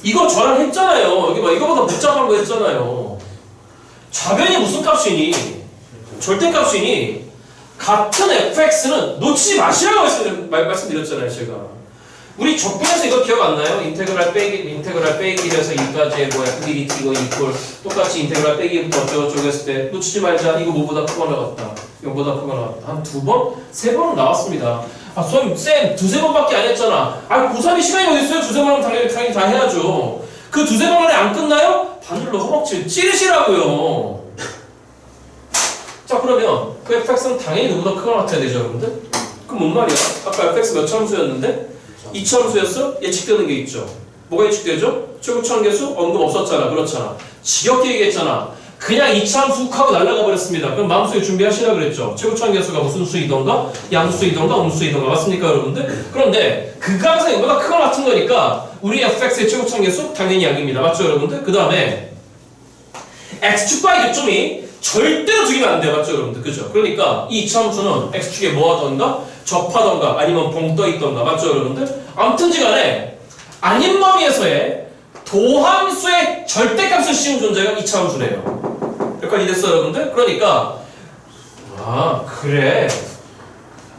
이거 저랑 했잖아요. 여기 봐. 이거보다 복잡한 거 했잖아요. 좌변이 무슨 값이니? 절대값이니? 같은 fx는 놓치지 마시라고 말씀드렸잖아요. 제가. 우리 적분에서 이거 기억 안 나요? 인테그랄 빼기 1에서 2까지의 뭐야 dt 이거 이퀄 똑같이 인테그랄 빼기부터 어쩌고저쩌고 했을 때 놓치지 말자. 이거 뭐보다 크거나 같다. 0보다 크거나 같다. 한 2번? 3번은 나왔습니다. 아, 쌤 두세 번밖에 안 했잖아. 아, 고3이 시간이 어딨어요? 두세 번 하면 당연히 다 해야죠. 그 두세 번 안에 안 끝나요? 바늘로 허벅지를 찌르시라고요. 자, 그러면 그 fx는 당연히 누구보다 크거나 같아야 되죠, 여러분들? 그럼 뭔 말이야? 아까 fx 몇 차함수였는데? 2차함수였어? 예측되는 게 있죠. 뭐가 예측되죠? 최고차함계수 언급 없었잖아. 그렇잖아. 지겹게 얘기했잖아. 그냥 2차함수 훅 하고 날아가 버렸습니다. 그럼 마음속에 준비하시라 그랬죠. 최고차함계수가 무슨 수이던가 양수이던가 음수이던가 맞습니까 여러분들? 그런데 그 값은 이거보다 크거나 같은 거니까 우리 fx의 최고차함계수 당연히 양입니다. 맞죠 여러분들? 그 다음에 x축과의 교점이 절대로 죽이면 안 돼요. 맞죠 여러분들? 그죠? 그러니까 이 2차함수는 x축에 뭐 하던가 접하던가 아니면 봉 떠있던가 맞죠 여러분들? 아무튼지간에 아닌 범위에서의 도함수의 절대값을 씌운 존재가 2차함수래요. 여기까지 됐어 여러분들? 그러니까 아 그래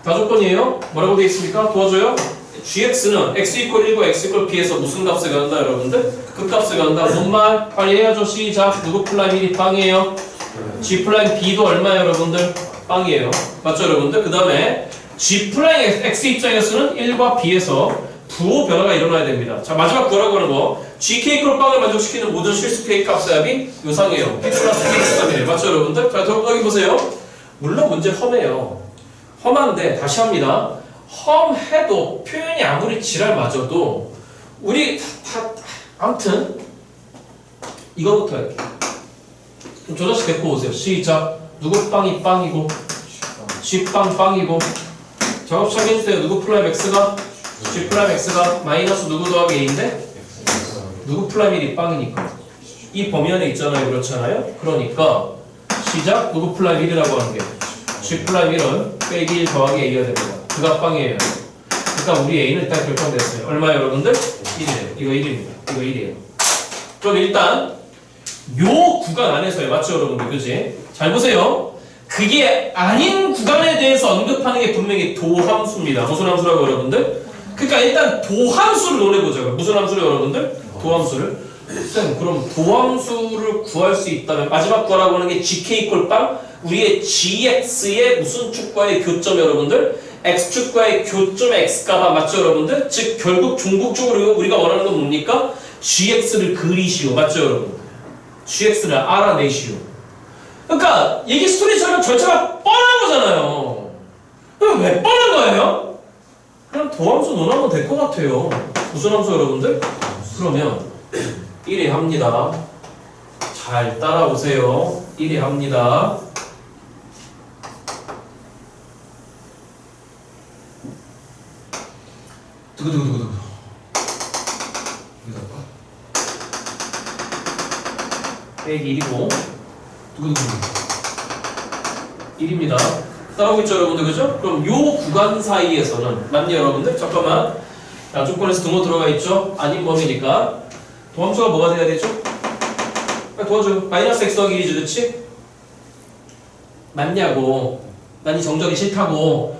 다 조건이에요? 뭐라고 되어 있습니까? 도와줘요? gx는 x 이퀄 1과 x 이퀄 b에서 무슨 값을 갖는다 여러분들? 그 값을 갖는다. 뭔 말? 빨리 해야죠. 시작. 누구 플라임 1이 빵이에요? g 플라임 b도 얼마예요 여러분들? 빵이에요. 맞죠 여러분들? 그 다음에 g 플라임 x 입장에서는 1과 b에서 부호 변화가 일어나야 됩니다. 자, 마지막 구하라고 하는 거 gk 이퀄 빵을 만족시키는 모든 실수 k 값의 합이 요상해요. p 플러스 k 값이래요. 맞죠 여러분들? 자, 여기 보세요. 물론 문제 험해요. 험한데 다시 합니다. 험해도 표현이 아무리 지랄 맞아도 우리 아무튼 이거부터 할게요. 좀 저 자식 데리고 오세요. 시작. 누구 빵이 빵이고 g빵 빵이고 작업 시작해주세요. 누구 플라임 x가 g 플라임 x가 마이너스 누구 더하기 a인데 누구 플라임 1이 빵이니까 이 범위 안에 있잖아요. 그렇잖아요. 그러니까 시작. 누구 플라임 1이라고 하는 게 g 플라임 1은 빼기 1 더하기 a가 됩니다. 그가 빵이에요. 그러니까 우리 a는 일단 결정됐어요. 얼마예요 여러분들? 1이래요. 이거 1입니다. 이거 1이에요. 그럼 일단 요 구간 안에서요. 맞죠 여러분들? 그지? 잘 보세요. 그게 아닌 구간에 대해서 언급하는 게 분명히 도함수입니다. 무슨 함수라고 여러분들? 그러니까 일단 도함수를 논해보자고요. 무슨 함수를 여러분들? 도함수를. 쌤, 그럼 도함수를 구할 수 있다면 마지막 구하라고 하는 게 gk 이퀄 빵 우리의 gx의 무슨 축과의 교점 여러분들? x축과의 교점 x값 맞죠 여러분들? 즉 결국 종국적으로 우리가 원하는 건 뭡니까? gx를 그리시오 맞죠 여러분? gx를 알아내시오. 그러니까 얘기 스토리처럼 절차가 뻔한 거잖아요. 그럼 왜 뻔한 거예요? 그냥 도함수 논하면 될 것 같아요. 무슨 함수 여러분들? 그러면 1위 합니다. 잘 따라오세요. 1위 합니다. 두구두구두구두구. 빼기 1이고 두구두구 1입니다. 따라오고 있죠 여러분들 그죠? 그럼 요 구간 사이에서는 맞니 여러분들? 잠깐만 양쪽권에서 등호 들어가 있죠? 아닌 범위니까 도함수가 뭐가 돼야 되죠? 빨리 도와줘요. 마이너스 x 더하기 1이죠 그렇지? 맞냐고 난 이 정적이 싫다고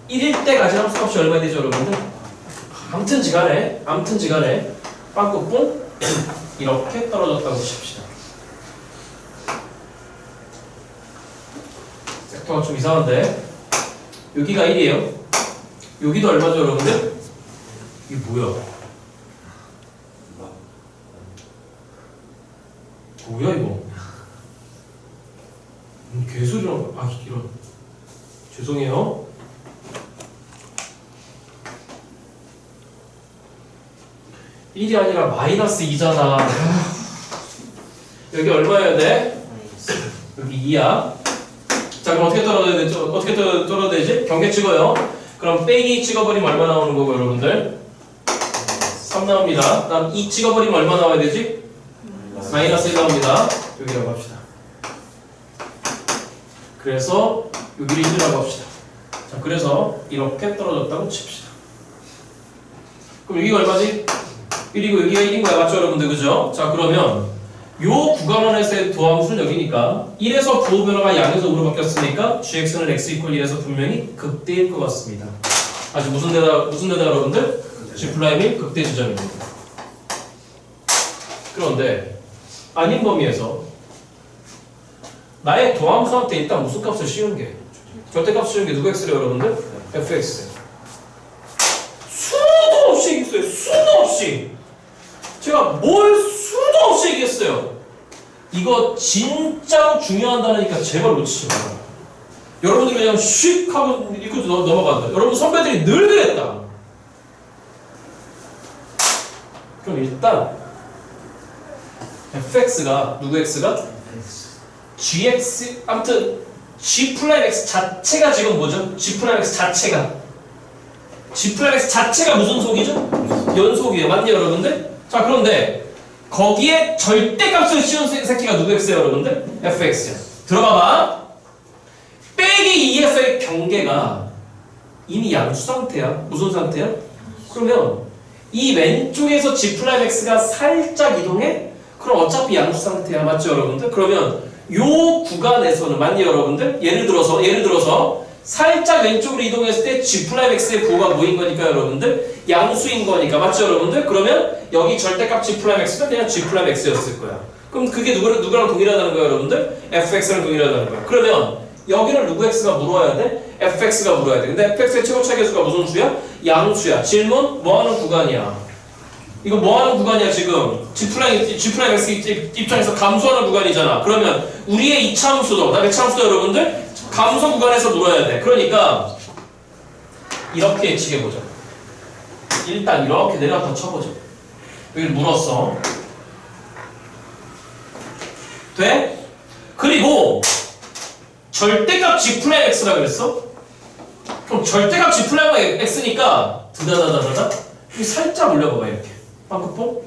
1일 때 가진 함수값이 얼마 되죠 여러분들? 암튼지간에 빵꾸뽕 이렇게 떨어졌다고 칩시다. 섹터가 좀 이상한데 여기가 1이에요. 여기도 얼마죠 여러분들? 이게 뭐야? 뭐야 이거? 개소리라고 이런 죄송해요. (1이) 아니라 마이너스 2잖아. 여기 얼마여야 돼? 여기 2야. 자 그럼 어떻게 떨어져야 되죠? 어떻게 떨어져야 되지? 경계 찍어요. 그럼 빼기 찍어버리면 얼마 나오는 거고 여러분들? 3 나옵니다. 다음 2 찍어버리면 얼마 나와야 되지? 마이너스 1 나옵니다. 여기라고 합시다. 그래서 여기를 1이라고 합시다. 자 그래서 이렇게 떨어졌다고 칩시다. 그럼 여기가 얼마지? 1이고 여기가 1인 거야 맞죠 여러분들 그죠? 자 그러면 요 구간 안에서의 도함수는 여기니까 1에서 부호 변화가 양에서 우로 바뀌었으니까 gx는 x 이퀄 1에서 분명히 극대일 것 같습니다. 아직 무슨 데다 여러분들? g'1 극대 지점입니다. 그런데 아닌 범위에서 나의 도함수한테 일단 무슨 값을 씌운 게 절대값 씌운 게 누구 x래요 여러분들? fx 수도 없이 얘기했어요. 수도 없이 제가 뭘 수도 없이 얘기했어요. 이거 진짜로 중요하다니까 제발 놓치지 마라. 여러분들이 그냥 슉 하고 읽고 넘어간다. 여러분 선배들이 늘 그랬다. 그럼 일단 fx가 누구 x가? gx 아무튼 g'(x) 자체가 지금 뭐죠? g'(x) 자체가 g'(x) 자체가 무슨 속이죠? 연속이에요. 맞니 여러분들? 자 그런데 거기에 절대값을 씌운 새끼가 누구 x예요 여러분들? fx야. 들어봐봐. 빼기 2에서의 경계가 이미 양수 상태야. 무슨 상태야? 그러면 이 왼쪽에서 g'(x가) 살짝 이동해? 그럼 어차피 양수 상태야. 맞죠 여러분들? 그러면 요 구간에서는 맞니 여러분들? 예를 들어서 살짝 왼쪽으로 이동했을 때 g'(x의 부호가 뭐인 거니까 여러분들? 양수인 거니까 맞죠 여러분들? 그러면 여기 절대값 g'(x가 그냥 g'(x였을 거야. 그럼 그게 누구랑 동일하다는 거야 여러분들? fx랑 동일하다는 거야. 그러면 여기를 누구 x가 물어야 돼? fx가 물어야 돼. 근데 fx의 최고 차계수가 무슨 수야? 양수야. 질문? 뭐하는 구간이야? 이거 뭐하는 구간이야 지금? g'(x) 입장에서 감소하는 구간이잖아. 그러면 우리의 이차함수도 나 배차함수도 여러분들 감소 구간에서 물어야 돼. 그러니까 이렇게 예측해보자. 일단 이렇게 내려갔다 쳐보자. 여기를 물었어. 돼? 그리고 절대값 g'(x라 그랬어? 그럼 절대값 g'(x니까 드다다다다다 여기 살짝 올려봐봐 이렇게. 빵꾸뽕?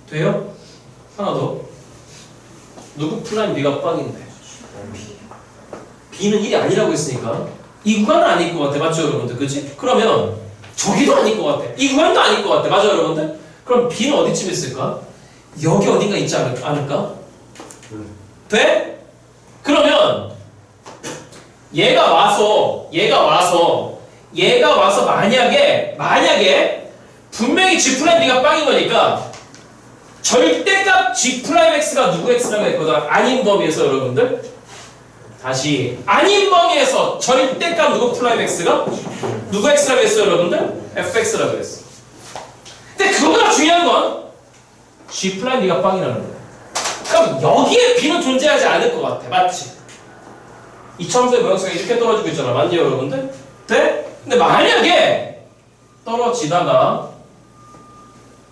돼요? 하나 더. 누구 플라임 네가 빵인데 B는 1이 아니라고 했으니까 이 구간은 아닐 것 같아. 맞죠 여러분들? 그치? 그러면 저기도 아닐 것 같아. 이 구간도 아닐 것 같아. 맞죠 여러분들? 그럼 B는 어디쯤 있을까? 여기 어딘가 있지 않을까? 돼? 그러면 얘가 와서 만약에 분명히 G 프라임 B가 빵인 거니까 절대값 G 프라임 X가 누구 X라고 했거든. 아닌 범위에서 여러분들 다시 아닌 범위에서 절대값 누구 프라임 X가 누구 X라고 했어요 여러분들? FX라고 했어. 근데 그거보다 중요한 건 G 프라임 B가 빵이라는 거야. 그럼 여기에 B는 존재하지 않을 것 같아. 맞지? 이차함수의 모양새가 이렇게 떨어지고 있잖아. 맞니 여러분들? 네? 근데 만약에 떨어지다가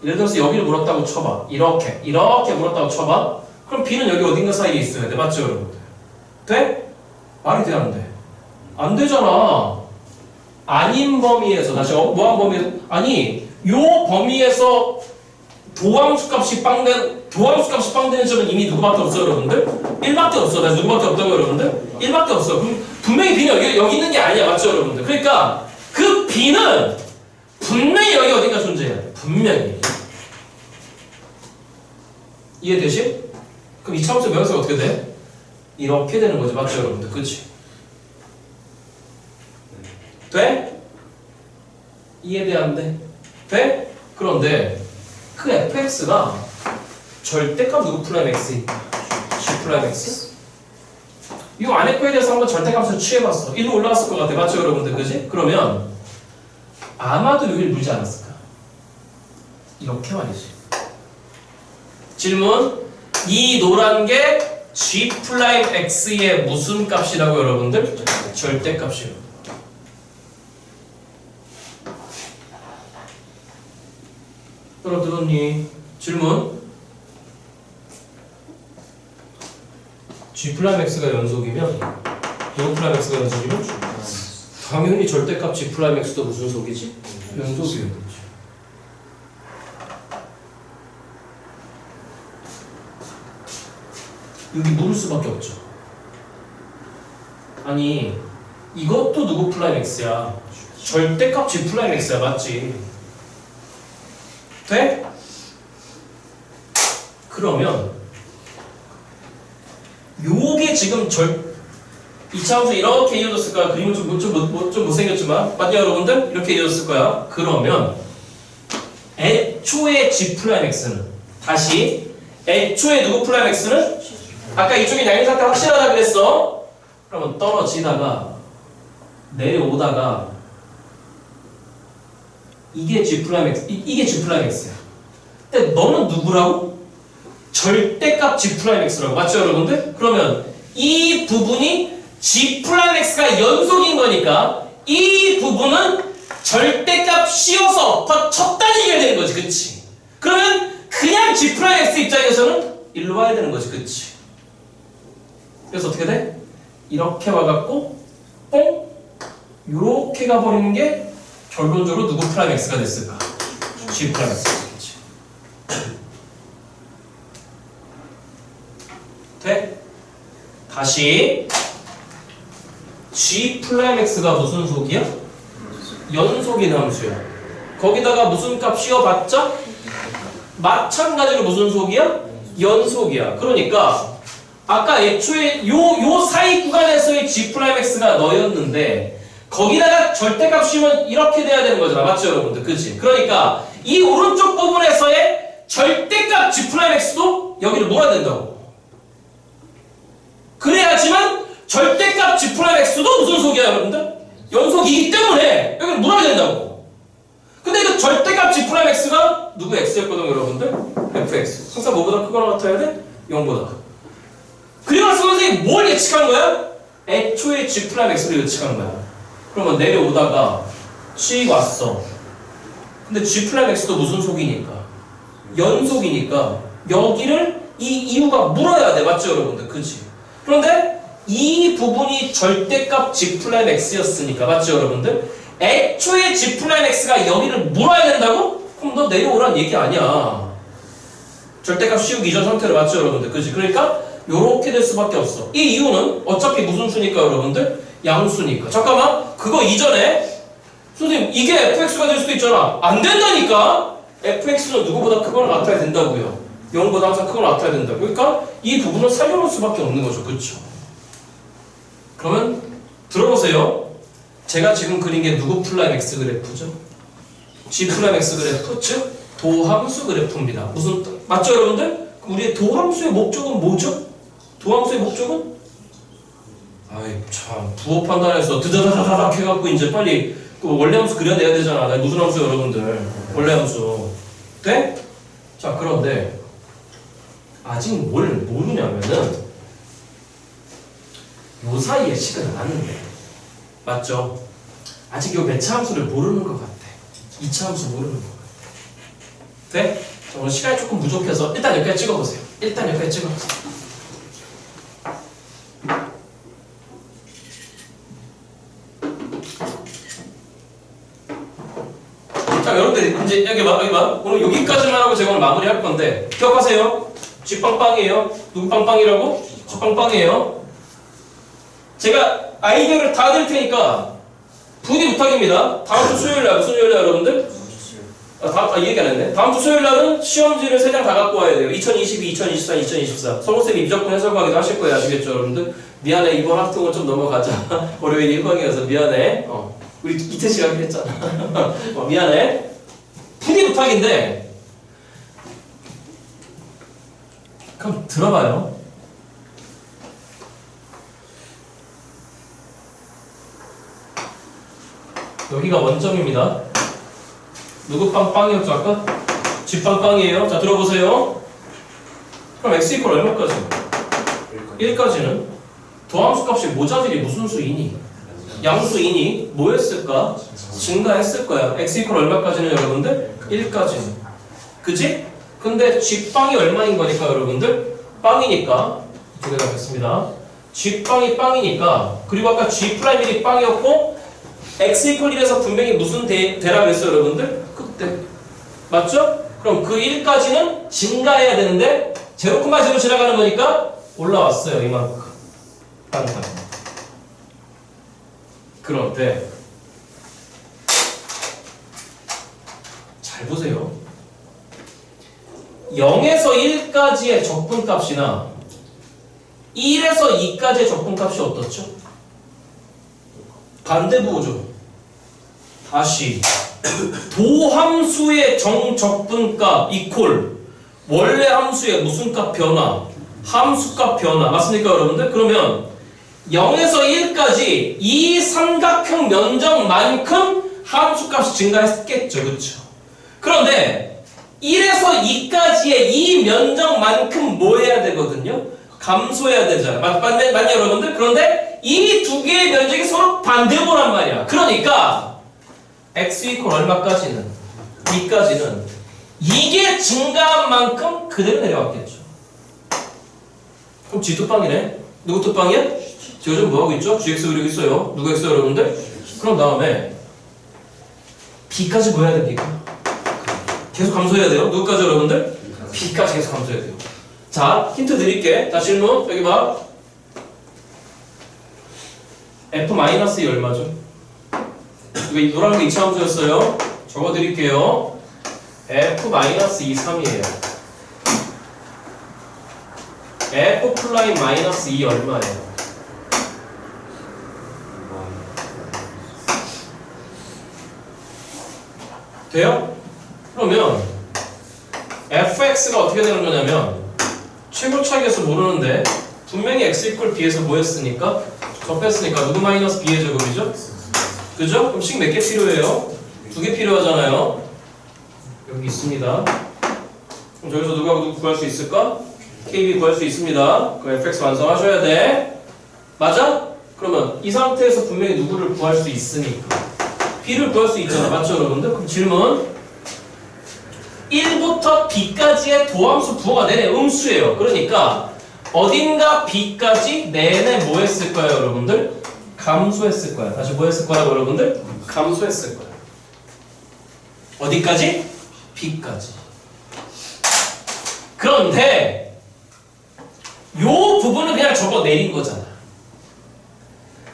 예를 들어서 여기를 물었다고 쳐봐. 이렇게 물었다고 쳐봐. 그럼 B는 여기 어딘가 사이에 있어야 돼. 맞죠 여러분들? 돼? 말이 돼 안 돼? 안 되잖아. 아닌 범위에서 다시 뭐한 범위에서 아니 요 범위에서 도함수 값이 빵 되는 점은 이미 누구밖에 없어요 여러분들? 1밖에 없어. 나 누구밖에 없다고 여러분들? 1밖에 없어. 그럼 분명히 B는 여기 있는 게 아니야. 맞죠 여러분들? 그러니까 그 B는 분명히 여기 어딘가 존재해야 돼. 분명히. 이해되시? 그럼 이차함수 명사가 어떻게 돼? 이렇게 되는 거지. 맞죠 여러분들? 그치? 돼? 이해돼 안 돼? 돼? 그런데 그 fx가 절대값 누구 프라임 x인? G 프라임 x? 이 안에 거에 대해서 한번 절대값을 취해봤어. 일로 올라왔을 것 같아. 맞죠 여러분들? 그지? 그러면 아마도 여기를 물지 않았을까? 이렇게 말이지. 질문. 이 노란 게 G 프라임 x의 무슨 값이라고 여러분들? 절대값이요. 알아들었니? 질문. G 프라임 x가 연속이면 요 프라임 x가 연속이면 당연히 절대값 G 프라임 x도 무슨 속이지? 연속이겠지. 여기 물을 수밖에 없죠. 아니 이것도 누구 프라임 x야? 절대값 G 프라임 x야. 맞지? 돼? 그러면 요게 지금 이차함수 이렇게 이어졌을 거야. 그림은 좀 못생겼지만 맞냐 여러분들? 이렇게 이어졌을 거야. 그러면 애초에 G 프라임 x는 다시 애초에 누구 프라임 x는 아까 이쪽에 양의 상태 확실하다 그랬어. 그러면 떨어지다가 내려오다가 이게 G 프라임 x, 이게 G 프라임 x야. 근데 너는 누구라고? 절대값 G 프라임 x라고. 맞죠 여러분들? 그러면 이 부분이 G 프라임 x가 연속인 거니까 이 부분은 절대값 씌워서 더 첫 단위가 되는 거지. 그치? 그러면 그냥 G 프라임 x 입장에서는 일로 와야 되는 거지. 그치? 그래서 어떻게 돼? 이렇게 와갖고 뽕! 요렇게 가버리는 게 결론적으로 누구 프라임 x가 됐을까? G 프라임 x가 됐겠지. 돼? 다시 G 프라임 x가 무슨 속이야? 연속인 함수야. 거기다가 무슨 값 씌워봤자? 마찬가지로 무슨 속이야? 연속이야. 그러니까 아까 애초에 요 사이 구간에서의 G 프라임 x가 너였는데 거기다가 절대값 씌우면 이렇게 돼야 되는 거잖아. 맞죠 여러분들? 그치? 그러니까 이 오른쪽 부분에서의 절대값 G 프라임 x도 여기를 몰아야 된다고. 그래야지만 절대값 G 프라임 x도 무슨 속이야 여러분들? 연속이기 때문에 여기를 몰아야 된다고. 근데 이거 절대값 G 프라임 x가 누구 x였거든 여러분들? fx. 항상 뭐보다 크거나 같아야 돼? 0보다. 그리고 선생님이 뭘 예측한 거야? 애초에 G 프라임 x를 예측한 거야. 그러면 내려오다가 C 왔어. 근데 G 프라임 x도 무슨 속이니까? 연속이니까 여기를 이 이유가 물어야 돼. 맞죠 여러분들? 그치? 그런데 이 부분이 절대값 G 프라임 x였으니까 맞죠 여러분들? 애초에 G 프라임 x가 여기를 물어야 된다고? 그럼 너 내려오란 얘기 아니야. 절대값 씌우기 이전 상태로. 맞죠 여러분들? 그치? 그러니까 요렇게 될 수밖에 없어. 이 이유는 어차피 무슨 수니까 여러분들? 양수니까. 잠깐만, 그거 이전에 선생님 이게 fx가 될 수도 있잖아. 안 된다니까. fx는 누구보다 크거나 같아야 된다고요. 0보다 항상 크거나 같아야 된다고. 그러니까 이 부분을 살려놓을 수밖에 없는 거죠. 그쵸? 그러면 들어보세요. 제가 지금 그린 게 누구 플라임 x 그래프죠? g 플라임 x 그래프, 즉 도함수 그래프입니다. 무슨 맞죠, 여러분들? 그럼 우리의 도함수의 목적은 뭐죠? 도함수의 목적은? 아이 참 부호 판단해서 드다다다닥 해갖고 이제 빨리 그 원래 함수 그려내야 되잖아. 나 무슨 함수 여러분들? 원래 함수. 돼? 자 그런데 아직 뭘 모르냐면은 요 사이에 식은 나는데 맞죠? 아직 요 매차 함수를 모르는 것 같아. 2차 함수 모르는 것 같아. 돼? 자, 오늘 시간이 조금 부족해서 일단 여기까지 찍어보세요. 일단 여기까지 찍어보세요. 자, 여러분들 이제 여기 봐. 오늘 여기까지만 하고 제가 오늘 마무리할 건데 기억하세요. G 빵빵이에요. 누구 빵빵이라고? G 빵빵이에요. 제가 아이디어를 다 드릴 테니까 부디 부탁입니다. 다음 주 수요일 날 무슨 요일이야 여러분들? 이 얘기 안 했네. 다음 주 수요일 날은 시험지를 3장 다 갖고 와야 돼요. 2022, 2023, 2024. 성우쌤이 미적분 해설강의도 하실 거예요. 아시겠죠 여러분들? 미안해 이번 학통은 좀 넘어가자. 월요일이 1강이어서 미안해. 우리 이태 씨가 하긴 했잖아. 미안해. 부디 부탁인데 그럼 들어봐요. 여기가 원점입니다. 누구 빵빵이었죠 아까? G 빵빵이에요. 자 들어보세요. 그럼 x 이퀄 얼마까지? 1까지는 도함수 값이 모자들이 무슨 수이니? 양수이니 뭐였을까? 증가했을 거야. x 이퀄 얼마까지는 여러분들? 1까지는. 그지? 근데 G 빵이 얼마인 거니까 여러분들? 빵이니까 두 개 잡겠습니다. G 빵이 빵이니까 그리고 아까 G 프라임 1이 빵이었고 x 이퀄 1에서 분명히 무슨 대라 그랬어요 여러분들? 극대. 맞죠? 그럼 그 1까지는 증가해야 되는데 0,0 지나가는 거니까 올라왔어요 이만큼. 땅땅. 그런데 잘 보세요. 0에서 1까지의 적분값이나 1에서 2까지의 적분값이 어떻죠? 반대부호죠. 다시 도함수의 정적분값 이퀄 원래 함수의 무슨 값 변화 함수값 변화 맞습니까 여러분들? 그러면 0에서 1까지 이 삼각형 면적만큼 함수값이 증가했겠죠 그렇죠? 그런데 1에서 2까지의 이 면적만큼 뭐 해야 되거든요? 감소해야 되잖아요. 맞냐 여러분들? 그런데 이 두 개의 면적이 서로 반대보란 말이야. 그러니까 x 이퀄 얼마까지는 2까지는 이게 증가한 만큼 그대로 내려왔겠죠. 그럼 g 뚜빵이네. 누구 뚜빵이야? 제가 지금 뭐하고 있죠? gx 그리고 있어요. 누가 있어요 여러분들? 그럼 다음에 b까지 뭐 해야 됩니까? 계속 감소해야 돼요. 누구까지 여러분들? b까지 계속 감소해야 돼요. 자, 힌트 드릴게. 자, 질문. 여기 봐. f-이 얼마죠? 이거 노란 게 2차 함수였어요. 적어 드릴게요. f-23이에요. f'-2 얼마예요? 돼요? 그러면 fx가 어떻게 되는 거냐면 최고차기에서 모르는데 분명히 x 이퀄 b에서 뭐였으니까 접했으니까 누구 마이너스 b의 제곱이죠? 그죠? 그럼 식 몇 개 필요해요? 2개 필요하잖아요. 여기 있습니다. 그럼 저기서 누구 구할 수 있을까? KB 구할 수 있습니다. 그 fx 완성하셔야 돼. 맞아? 그러면 이 상태에서 분명히 누구를 구할 수 있으니까 b를 구할 수 있잖아. 맞죠 여러분들? 그럼 질문 1부터 b까지의 도함수 부호가 내내 음수예요. 그러니까 어딘가 b까지 내내 뭐 했을 거예요 여러분들? 감소했을 거야. 다시 뭐 했을 거라고 여러분들? 감소했을 거야. 어디까지? b까지. 그런데 요 부분은 그냥 적어 내린 거잖아.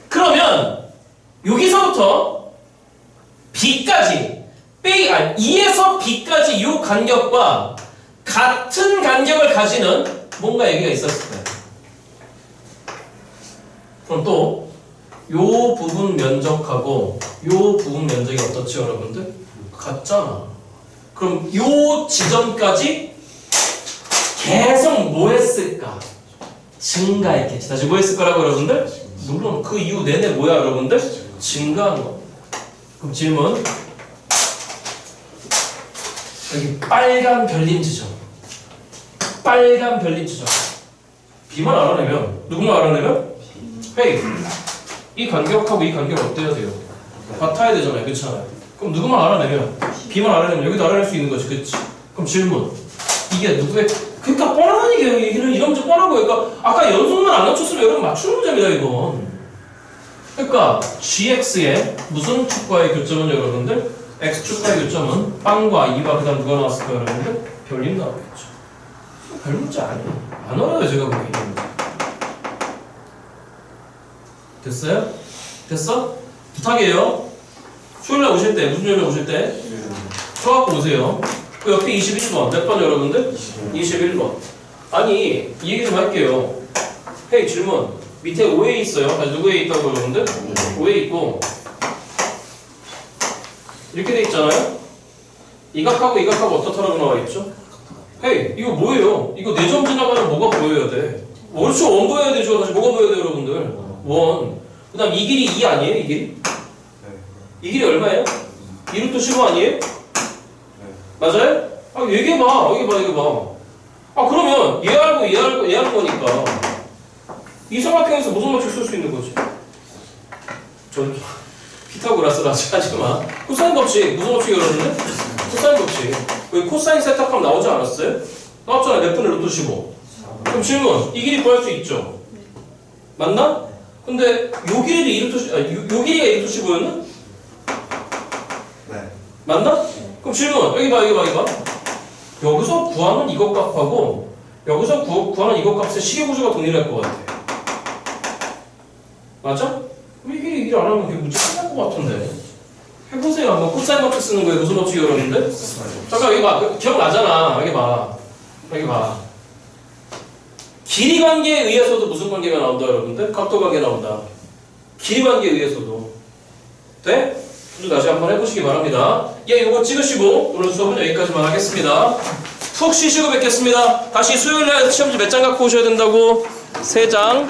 그러면 여기서부터 b까지 2에서 b까지 이 간격과 같은 간격을 가지는 뭔가 얘기가 있었을 거예요. 그럼 또 요 부분 면적하고 요 부분 면적이 어떻지 여러분들? 같잖아. 그럼 요 지점까지 계속 뭐 했을까? 증가했겠지. 다시 뭐 했을 거라고 여러분들? 물론 그 이후 내내 뭐야 여러분들? 증가한 거. 그럼 질문. 여기 빨간 별림 지점. 빨간 별림 지점. B만 알아내면 누구만 알아내면? 헤이. 이 간격하고 이 간격 어때야 돼요? 같아야 되잖아요. 그렇잖아요. 그럼 누구만 알아내면 B만 알아내면 여기도 알아낼 수 있는 거지. 그렇지? 그럼 질문. 이게 누구의 그러니까 뻔한 얘기는 이런 문제 뻔하고 그러니까 아까 연속만 안 맞췄으면 여러분 맞추는 문제입니다 이건. 그러니까 GX의 무슨 축과의 교점은 여러분들? X축과의 교점은 빵과 2와 그 다음 누가 나왔을까요 여러분들? 별림 나오겠죠. 별 문제 아니에요. 안 어려워요 제가 보기에는. 됐어요? 됐어? 부탁이에요. 수요일날 오실 때 무슨 요일날 오실 때? 쳐갖고 오세요. 그 옆에 21번 몇 번 여러분들? 21번. 아니 이 얘기 좀 할게요. 헤이 질문. 밑에 5에 있어요. 아니, 누구에 있다고 여러분들? 5에 있고 이렇게 돼 있잖아요. 이 각하고 이 각하고 어떻다라고 나와 있죠? 헤이 이거 뭐예요? 이거 4점 지나가면 뭐가 보여야 돼? 그렇죠. 원 보여야 되죠. 다시 뭐가 보여야 돼요 여러분들? 원. 그 다음 이 길이 2 아니에요? 이 길이? 이 길이 얼마예요? 2루트 15 아니에요? 맞아요? 아 얘기해봐. 얘기해봐. 아 그러면 얘 알고 얘 알 거니까 이 삼각형에서 무슨 법칙 쓸 수 있는 거지? 전 피타고라스 하지 마. 코사인 법칙 무슨 법칙 여러분들? 코사인 법칙. 여기 코사인 세탁하면 나오지 않았어요? 나왔잖아요. 몇 분의 루트 15. 그럼 질문. 이 길이 구할 수 있죠? 맞나? 근데 요 길이도 2루트 요 길이가 2루트 15였나? 네. 맞나? 그럼 질문. 여기 봐. 여기서 구하는 이것 값하고 여기서 구하는 이것 값의 시계 구조가 동일할 것 같아. 맞아? 이 길이 안 하면 문제 끝날 것 같은데. 해보세요. 한번 코사인 법칙 쓰는 거예요. 무슨 법칙 여러분들? 잠깐 여기 봐. 기억나잖아. 여기 봐. 길이 관계에 의해서도 무슨 관계가 나온다 여러분들? 각도 관계 나온다. 길이 관계에 의해서도. 돼? 다시 한번 해보시기 바랍니다. 예, 이거 찍으시고 오늘 수업은 여기까지만 하겠습니다. 푹 쉬시고 뵙겠습니다. 다시 수요일날 시험지 몇 장 갖고 오셔야 된다고? 3장.